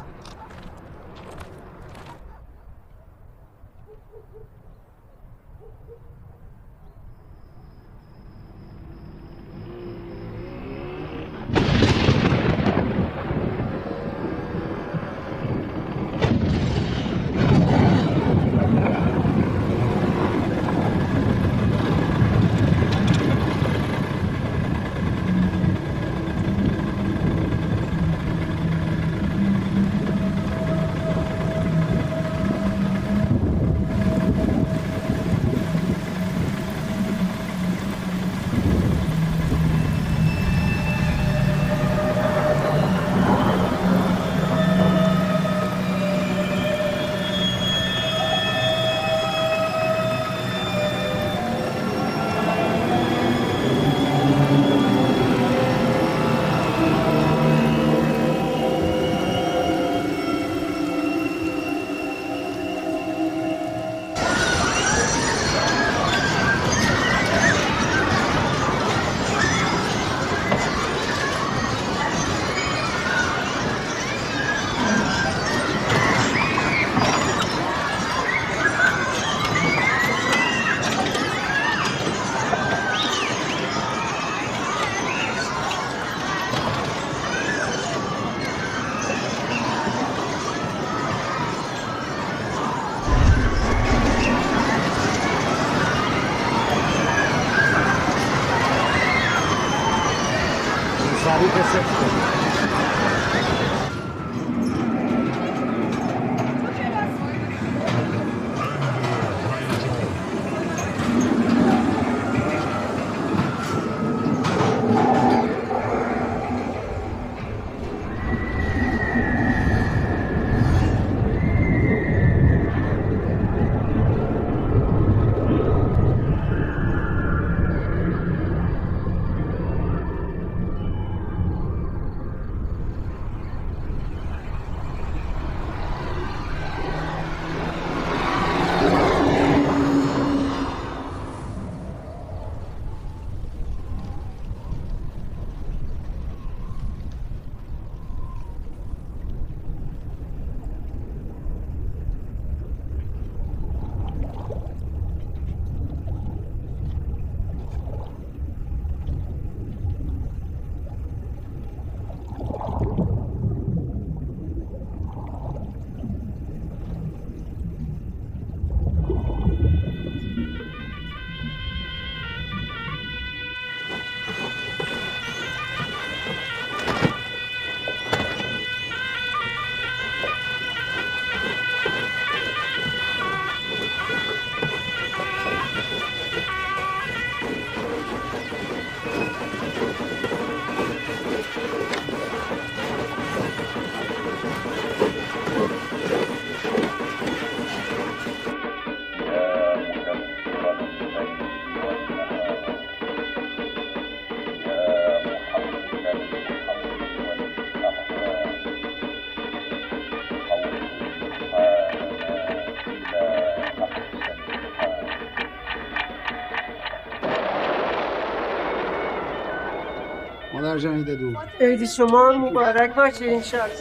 مادر جان عید دو. عید شما مبارک باشه انشالله.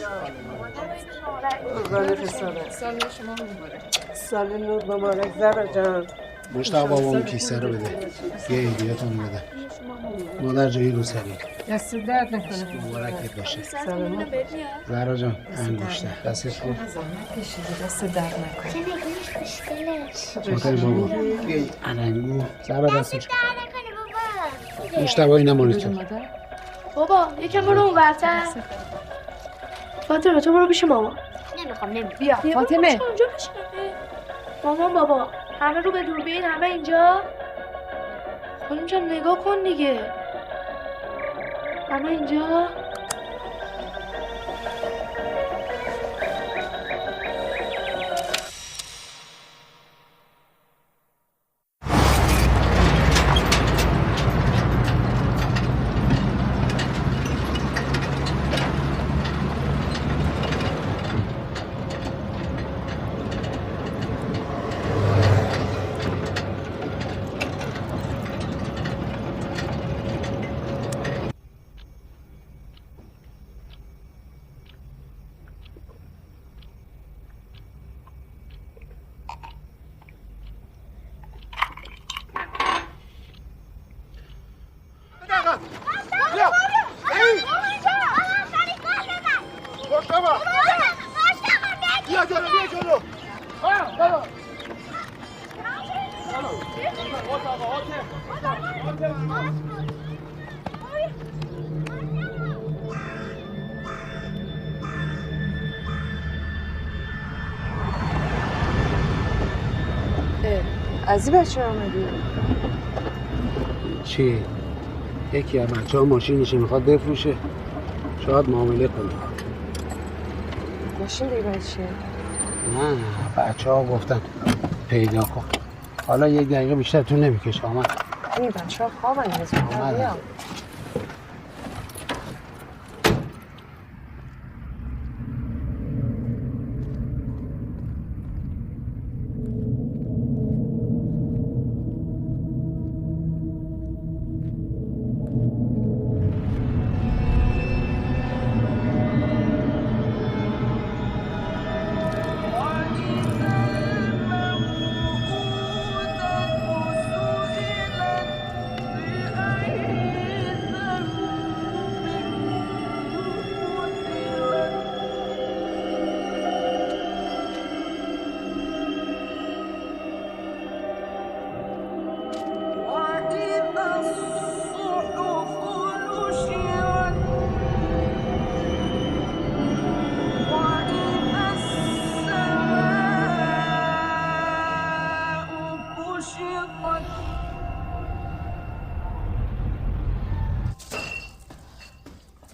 قربان حسابت. سال شما مبارک. سال نور مبارک زهرا جان. مشتاق بابا اون کیسه رو بده. یه هدیه‌تون بده. مادر جایی رو سری. دست درد نکنه. مبارکت باشه. سلامت. زهرا جان انگشتر. دستش خوب. زحمت کشیدی دست درد نکنه. چه نگوش خوشگله. مادر بابا. بیایی علنگو. زهرا دستش خوب. بابا مشتاق اینم مانیتور. بابا یکم برو اون ورتر. فاطمه تو برو پیش ماما. نمیخوام نمیخوام. بیا فاطمه. اونجا بشه. مامان بابا همه رو به دوربین همه اینجا. خانم جان نگاه کن دیگه. همه اینجا. از این بچه آمدی؟ چی؟ یکی از بچه ها ماشینش میخواد بفروشه شاید معامله کنه. ماشین دیگه باید چیه؟ نه بچه ها گفتن پیدا کن. حالا یک دقیقه بیشتر تو نمیکشه. آمد این بچه ها خوابن آمد.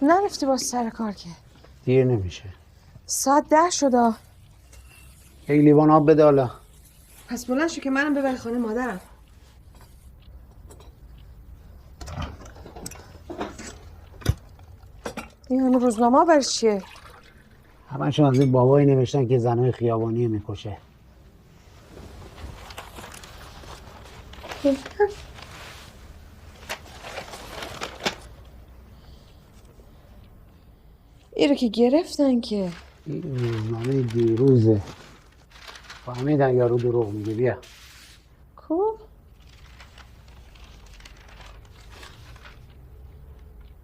نرفتی باز سر کار که؟ دیر نمیشه. ساعت 10 شده. یک لیوان آب بده حالا. پس بلند شو که منم ببری خانه مادرم. این همه روزنامه برای چیه؟ همشون از این بابایی نوشتن که زنهای خیابانی میکشه. این رو که گرفتن که این روزنامه دیروزه. فهمیدن یارو دروغ میگه. بیا کو؟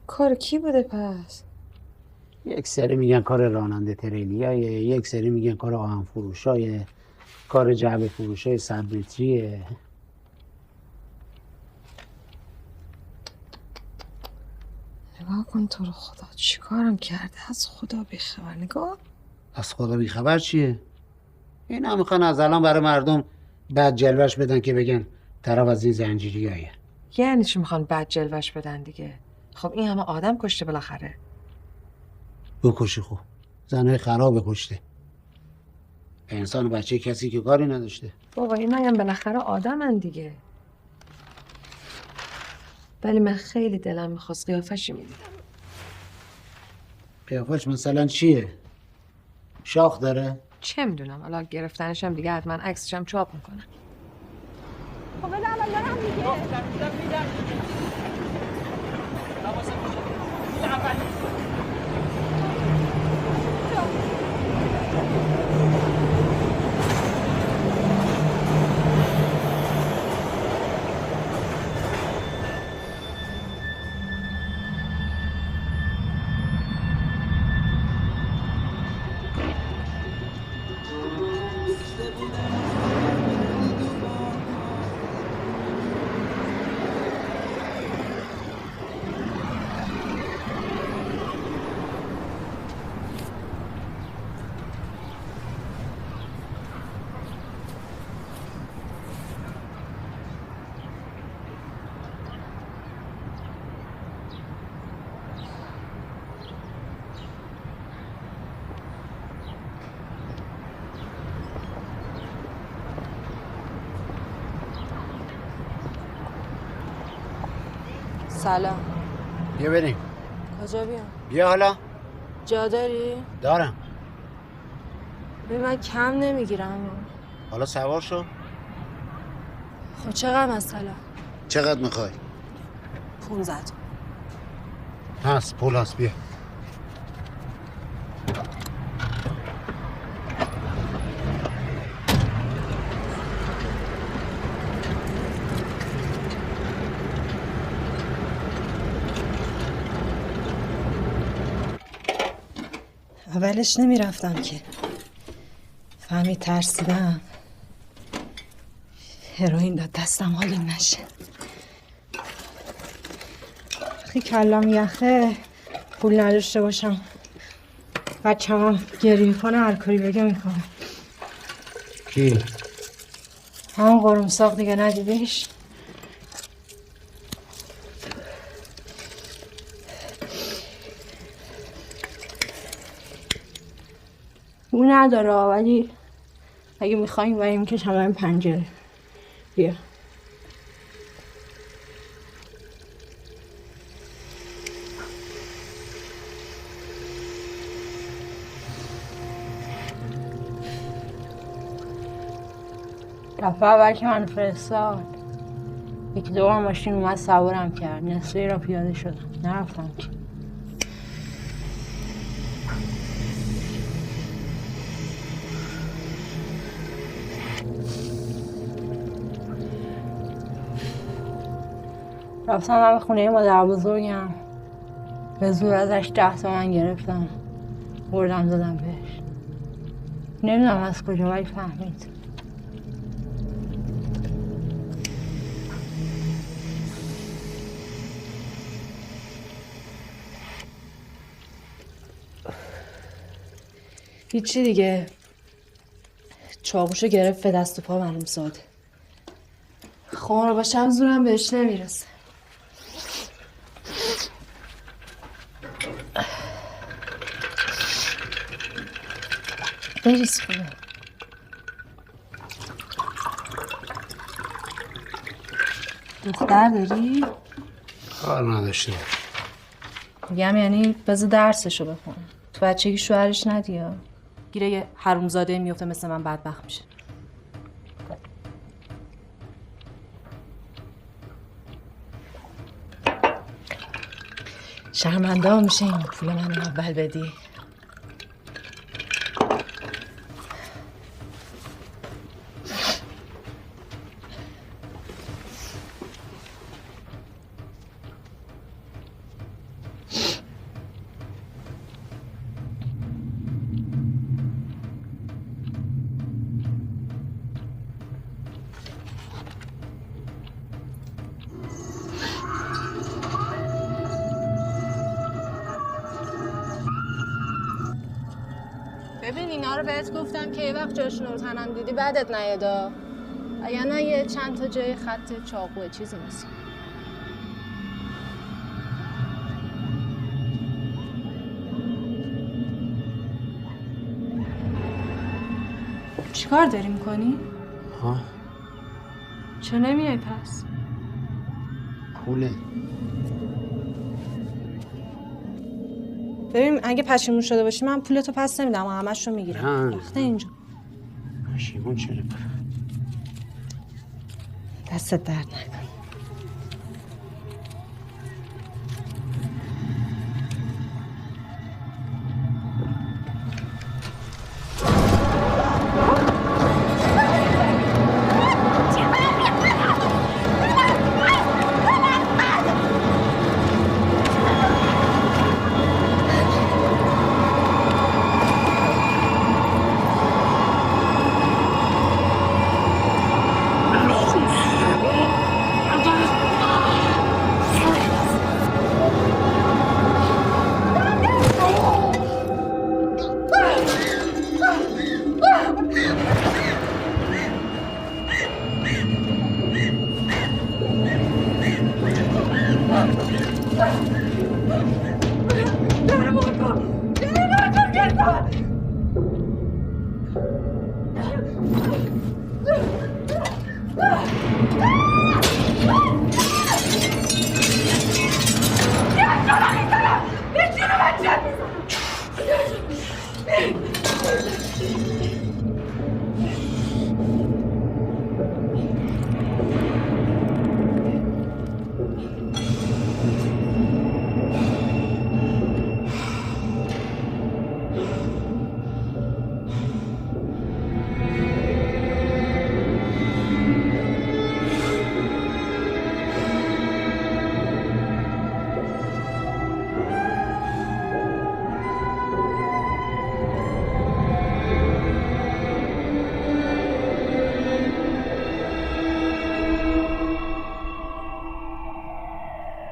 کار کی بوده پس؟ یک سری میگن کار راننده تریلیه، یک سری میگن کار آهن فروشای، کار جعبه فروشای 100 متریه. نگاه کن تو رو خدا چی کارم کرده؟ از خدا بیخبر. نگاه از خدا بیخبر چیه؟ این هم میخوان از الان برای مردم بعد جلوش بدن که بگن طرف از این زنجیریایه. یعنی چی میخوان بعد جلوش بدن دیگه؟ خب این همه آدم کشته بالاخره. بکشی خوب. زنهای خراب کشته. انسان و بچه کسی که کاری نداشته. بابا اینا هم بالاخره آدمن دیگه. ولی من خیلی دلم میخواست قیافه‌شو میدیدم. قیافش مثلا چیه؟ شاخ داره؟ چه میدونم، حالا گرفتنش هم دیگه حتما عکسش هم چاپ میکنن. خب بده الان دارم دیگه. سلام. بیا بریم. کجا بیام؟ بیا حالا. جا داری؟ دارم. ببین من کم نمیگیرم. حالا سوار شو. خب چقدر مثلا؟ چقدر میخوای؟ 15. هست پول هست بیا. اولش نمیرفتم که فهمید ترسیدم هروئین داد دستم حالیم نشه. وقتی کلم یخه پول نداشته باشم بچه هم گریه کنه هر کاری بگه میکنم. کی؟ همون قرمساق دیگه ندیدیش؟ اون نداره ولی اگه میخواییم بریم که همه پنجره. بیا. دفعه اول که من فرستاد یکی دو ماشین اومد سوارم کرد، نصفه را پیاده شدم، نرفتم که. رفتم من به خونه مادر بزرگم، به زور ازش 10 تومن گرفتم بردم دادم بهش. نمیدونم از کجا ولی فهمید. هیچی دیگه، چاقوشو گرفت به دست و پا منم ساده. خمار باشم زورم بهش نمیرسه. بریز خونه. دختر داری؟ کار نداشتیم. میگم یعنی بذار درسشو بخونه. تو بچگی شوهرش ندیا. گیره یه حرومزاده میفته مثل من بدبخت میشه. شرمنده ها میشه این پول من اول بدی. ببین اینا رو بهت گفتم که یه وقت جاشون رو تنم دیدی بعدت نیادا. اگه نه یه چند تا جای خط چاقوه چیزی نیست. چیکار داری میکنی؟ ها؟ چه نمیای پس؟ پوله. ببین اگه پشیمون شده باشی من پولتو پس نمیدم و همش رو میگیرم. وقت اینجا. پشیمون چرا؟ دستت درد نکن.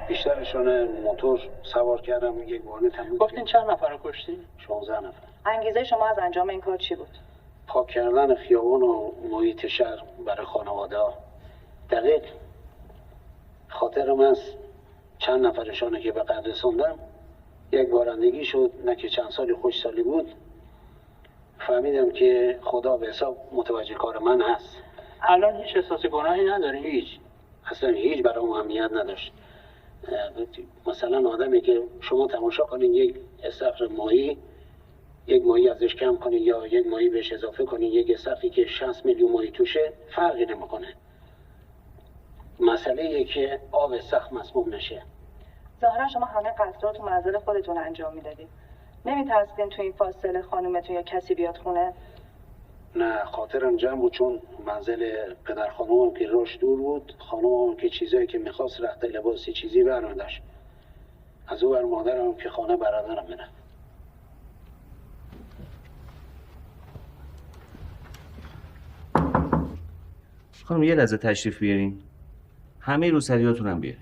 بیشترشون موتور سوار کردم یک وانت هم بود. گفتین چند نفر رو کشتی؟ 16 نفر. انگیزه شما از انجام این کار چی بود؟ پاک کردن خیابان و محیط شهر برای خانواده ها. دقیق خاطرم از چند نفرشانه که به قد رسوندم یک بارندگی شد، نه که چند سالی خوشسالی بود. فهمیدم که خدا به حساب متوجه کار من هست. الان هیچ احساس گناهی نداری؟ هیچ، اصلا هیچ برام اهمیت نداشت. مثلا آدمی که شما تماشا کنین یک استخر ماهی، یک ماهی ازش کم کنین یا یک ماهی بهش اضافه کنین، یک استخری که 60 میلیون ماهی توشه فرقی نمیکنه. مسئله یه که آب استخر مسموم نشه. ظاهرا شما همه قتل رو تو منزل خودتون انجام میدادین. نمیترسیدین تو این فاصله خانومتون یا کسی بیاد خونه؟ نه، خاطرم جمع بود چون منزل پدر خانومم که راش دور بود، خانومم که چیزایی که میخواست رخت لباسی چیزی برنداشت. از او بر مادرم که خانه برادرم میرفت. خانم یه لحظه تشریف بیارین. همه روسریاتون هم بیارین.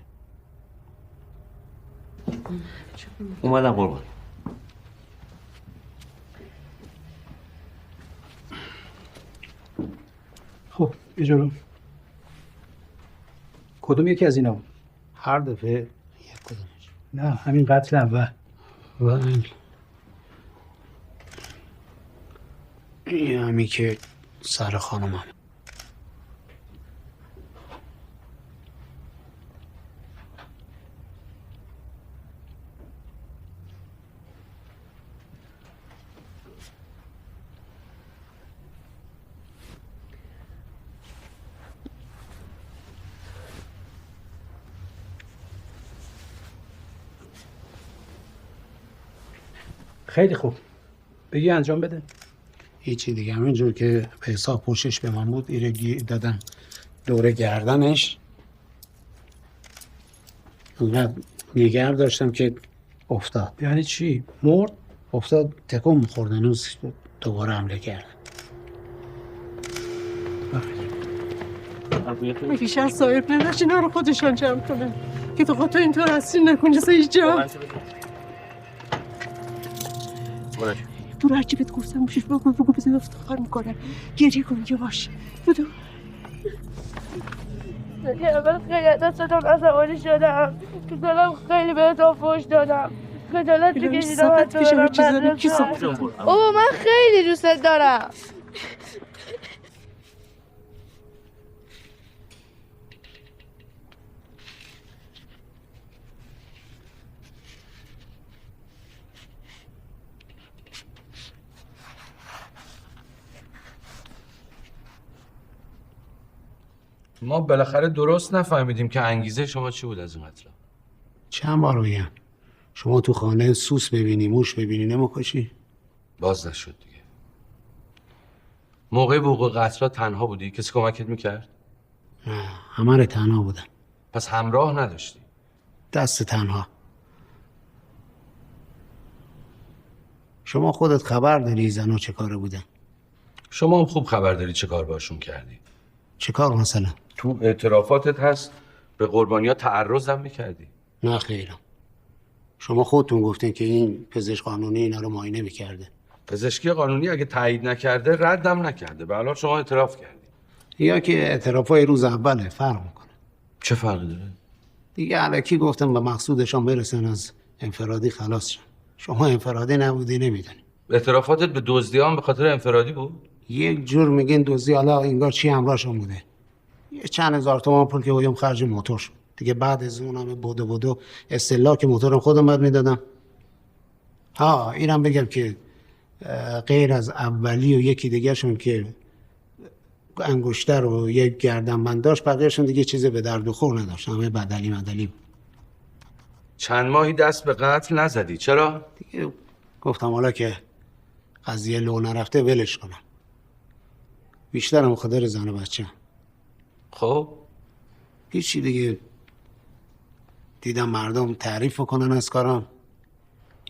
اومدم قربان. خب یه جلو. کدوم یکی از اینا بود؟ هر دفعه یک کدومش. نه همین قتل اول. این همی که سر خانومم. خیلی خوب. بگی انجام بده. هیچی دیگه، همینجور که به حساب پوشش به من بود ایره دادم دوره گردنش. اونقدر نگر داشتم که افتاد. یعنی چی؟ مرد؟ افتاد تکون میخورد، هنوز دوباره حمله کرد. بیشتر صاحب نداشت اینا رو خودشان جمع کنن که تو خود تو اینطور هستی نکنی سایی جا. برو هرچی بهت گفتم بوشش بگو بزن افتخار میکنم. گریه کن یواش بدو. اول خیلی دستم عصبانی شدم که دلم خیلی بهتون فوش دادم. خجالت بکشیدم از تو برم مدرسه. اوه من خیلی دوست دارم. ما بالاخره درست نفهمیدیم که انگیزه شما چی بود از این قتل. چند بار بگم شما تو خانه سوس ببینی موش ببینی نمیکشی؟ باز نشد دیگه. موقع وقوع قتل تنها بودی؟ کسی کمکت میکرد؟ نه، همه رو تنها بودم. پس همراه نداشتی؟ دست تنها. شما خودت خبر داری زنها چه کاره بودن؟ شما هم خوب خبر داری چه کار باشون کردی. چه کار مثلا؟ تو اعترافاتت هست به قربانی‌ها تعرض هم میکردی. نه خیرم. شما خودتون گفتین که این پزشک قانونی اینا رو معاینه میکرده. پزشکی قانونی اگه تایید نکرده ردم نکرده. به حال شما اعتراف کردی. یا که اعترافای روز اوله فرق میکنه. چه فرقی داره؟ دیگه الکی گفتم به مقصودشان برسن از انفرادی خلاص شن. شما انفرادی نبودی نمیدونی. اعترافاتت به دزدی هم به خاطر انفرادی بود؟ یک جور میگین دزدی، حالا انگار چی همراهشون بوده. یه چند هزار تومان پول که اویم خرج موتور شد. دیگه بعد از اون همه بدو استلاک موتورم خودم بعد میدادم. ها اینم بگم که غیر از اولی و یکی دیگرشون که انگشتر و یک گردنبند داشت، بقیهشون دیگه چیزی به درد و خور نداشت، همه بدلی بود. چند ماهی دست به قتل نزدی، چرا؟ دیگه گفتم حالا که قضیه لو نرفته ولش کنم، بیشترم خاطر زن و بچه. خب هیچی دیگه، دیدم مردم تعریف کنن از کارم،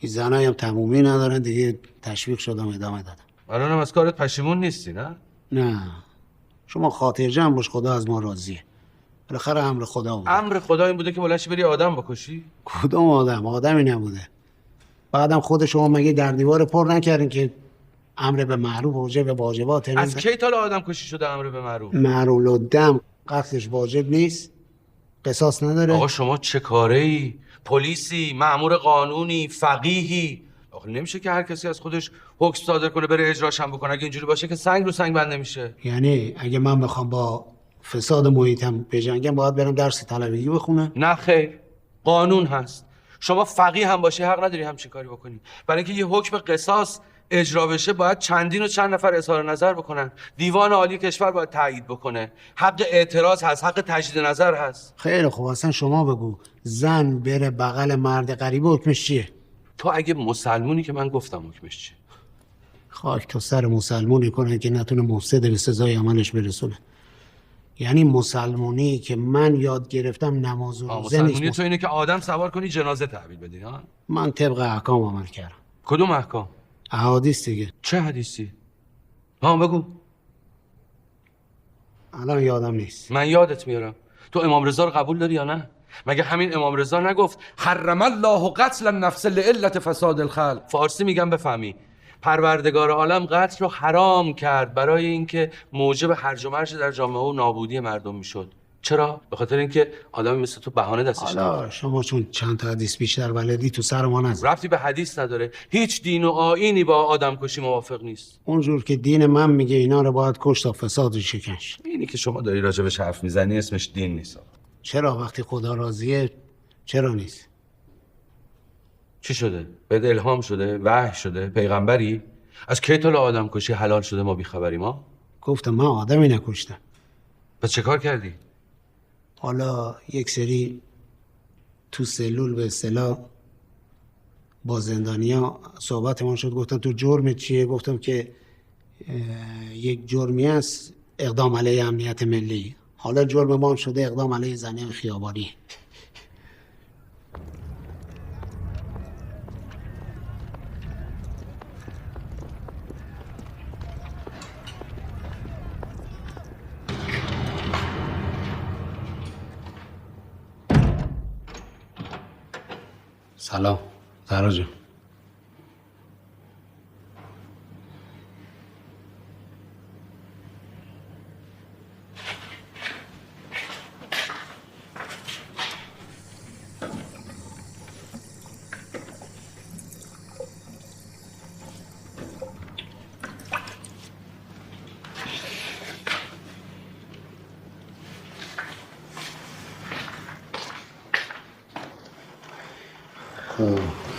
این زنایی هم تمومی ندارن دیگه، تشویق شدم ادامه دادم. الانم از کارت پشیمون نیستی نه؟ نه شما خاطر جمع باش، خدا از ما راضیه، بالاخره امر خدا بود. امر خدا این بوده که بلنشی بری آدم بکشی؟ کدوم آدمی نبوده. بعدم خود شما مگه در دیوار پر نکردین که امر به معروف و به واجبات؟ از کی تا آدم کشی شده امر به معروف؟ معروف الدم قتلش واجب نیست، قصاص نداره. آقا شما چه کاره ای؟ پلیسی، مأمور قانونی، فقیهی. آخه نمیشه که هر کسی از خودش حکم صادر کنه بره اجراش هم بکنه. اگه اینجوری باشه که سنگ رو سنگ بند نمیشه. یعنی اگه من بخوام با فساد محیطم بجنگم باید برم درس طلبگی بخونم؟ نه خیر، قانون هست. شما فقیه هم باشی حق نداری همچین کاری بکنی. برای اینکه یه حکم قصاص اجرا بشه باید چندین و چند نفر اظهار نظر بکنن. دیوان عالی کشور باید تایید بکنه. حق اعتراض هست، حق تجدید نظر هست. خیلی خوب، اصلا شما بگو زن بره بغل مرد غریبه حکمش چیه؟ تو اگه مسلمونی که من گفتم حکمش چیه. خاک تو سر مسلمونی کنه که نتونه مفسد به سزای عملش برسونه. یعنی مسلمونی که من یاد گرفتم نماز و روزه نیست. مسلمونی تو اینه که آدم سوار کنی جنازه تحویل بدی ها؟ من طبق احکام عمل کردم. کدوم احکام؟ احادیث دیگه. چه حدیثی؟ ها بگو. الان یادم نیست. من یادت میارم. تو امام رضا رو قبول داری یا نه؟ مگه همین امام رضا نگفت حرم الله قتل النفس لعلت فساد الخلق؟ فارسی میگم بفهمی. پروردگار عالم قتل رو حرام کرد برای اینکه موجب هرج و مرج در جامعه و نابودی مردم میشد. چرا؟ به خاطر اینکه آدمی مثل تو بهانه دستش حالا نداره. شما چون چند تا حدیث بیشتر بلدی تو سر ما نزن. ربطی به حدیث نداره. هیچ دین و آیینی با آدم کشی موافق نیست. اونجور که دین من میگه اینا رو باید کشت تا فساد شکنش. اینی که شما داری راجبش حرف میزنی اسمش دین نیست. چرا وقتی خدا راضیه چرا نیست؟ چی شده؟ بهت الهام شده؟ وحی شده؟ پیغمبری؟ از کی تا آدم کشی حلال شده ما بیخبریم ها؟ گفتم من آدمی نکشتم. پس چه کار کردی؟ حالا یک سری تو سلول به اصطلاح با زندانیا صحبتمان شد، گفتن تو جرم چیه؟ گفتم که یک جرمی است اقدام علیه امنیت ملی. حالا جرم ما هم شده اقدام علیه زنان خیابانی. سلام زهرا جان.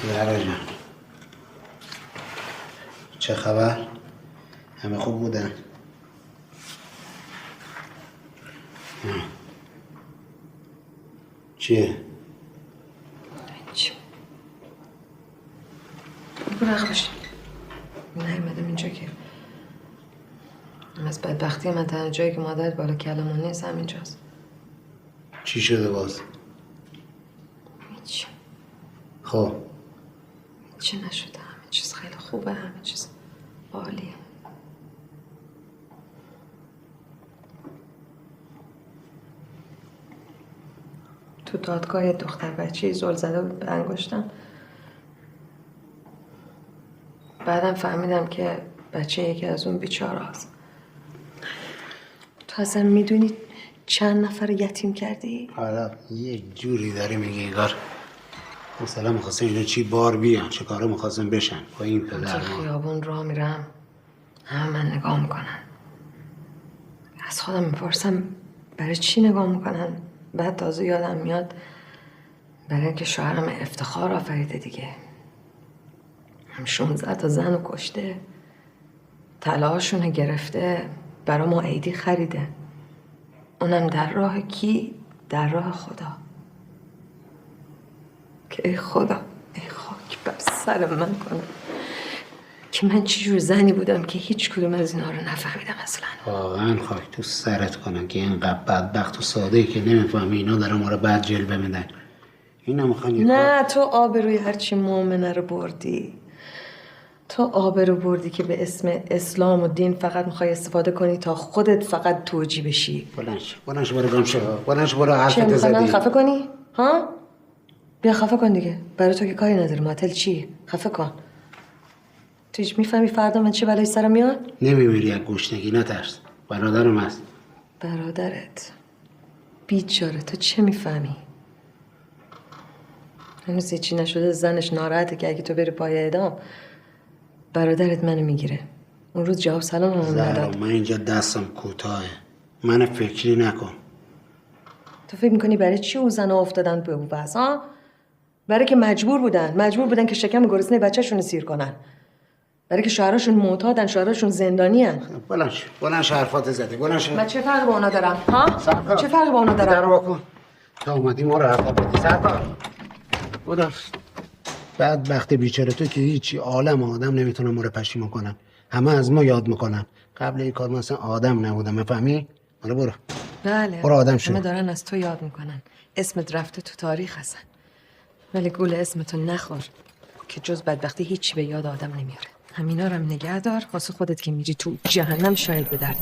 زهرا جان چه خبر؟ همه خوب بودن؟ چیه؟ چی؟ برخ باشیم نیومدم اینجا که از بدبختی من تنها جایی که مادرت بالا کلمون نیست همینجاست. چی شده باز؟ هیچ. خب چی نشده، همه چیز خیلی خوبه، همه چیز عالیه. تو دادگاه دختر بچه‌ای زل زده بود به انگشتم. بعدم فهمیدم که بچه یکی از اون بیچاره هست. تو اصلا میدونی چند نفر یتیم کردی؟ حالا یه جوری داری میگی انگار مثلا میخواستم اینا چی بار بیان، چه کاره میخواستم بشن با این پدر. تو خیابون راه میرم همه من نگاه میکنن. از خودم میپرسم برای چی نگاه میکنن؟ بعد تازه یادم میاد برای اینکه شوهرم افتخار آفریده دیگه. هم 16 تا زن رو کشته، طلاهاشون گرفته، برا ما عیدی خریده. اونم در راه کی؟ در راه خدا. که ای خدا، ای خاک بر سر من کنه که من چی جور زنی بودم که هیچ کدوم از اینا رو نفهمیدم اصلا. واقعا خاک تو سرت کنن که اینقدر بدبخت و ساده ای که نمیفهمی اینا دارن ما رو بد جلوه میدن. اینا میخوان نه تو آبروی هرچی مؤمنه رو بردی. تو آبرو بردی که به اسم اسلام و دین فقط میخوای استفاده کنی تا خودت فقط توجی بشی. بلنش برو گم شو. بلنش برو حرفت چه میخوای من زدی. خفه کنی؟ ها؟ بیا خفه کن دیگه. برای تو که کاری نداره. معطل چی؟ خفه کن. تو هیچ میفهمی فردا من چه بلایی سرم میاد؟ نمیمیری از گشنگی، نترس. برادرم هست. برادرت بیچاره، تو چه میفهمی؟ هنوز هیچی نشده زنش ناراحته که اگه تو بری پای اعدام برادرت منو میگیره. اون روز جواب سلام هم زهرا نداد. من اینجا دستم کوتاهه. من فکری نکن. تو فکر میکنی برای چی اون زنها افتادن به اون بحث ها؟ برای که مجبور بودن که شکم گرسنه بچه‌شون رو سیر کنن. برای که شوهراشون معتادن، شوهراشون زندانی ان. بلنش حرفات زدی. بلنش. من چه فرقی با اونا دارم؟ ها؟ چه فرقی با اونا دارم؟ درو بکن. تا اومدی ما رو حرفا بدی. سرکار. بودم. بدبخت بیچاره تو که هیچی، عالم آدم نمیتونن ما رو پشیمون کنن. همه از ما یاد میکنن. قبل این کار مثلا آدم نبودم، میفهمی؟ حالا برو. بله. برو آدم شو. همه دارن از تو یاد میکنن. اسمت رفته تو تاریخ هستن. ولی گول اسمتو نخور که جز بدبختی هیچی به یاد آدم نمیاره. همینا رو هم نگه دار واسه خودت که میری تو جهنم شاید به درد.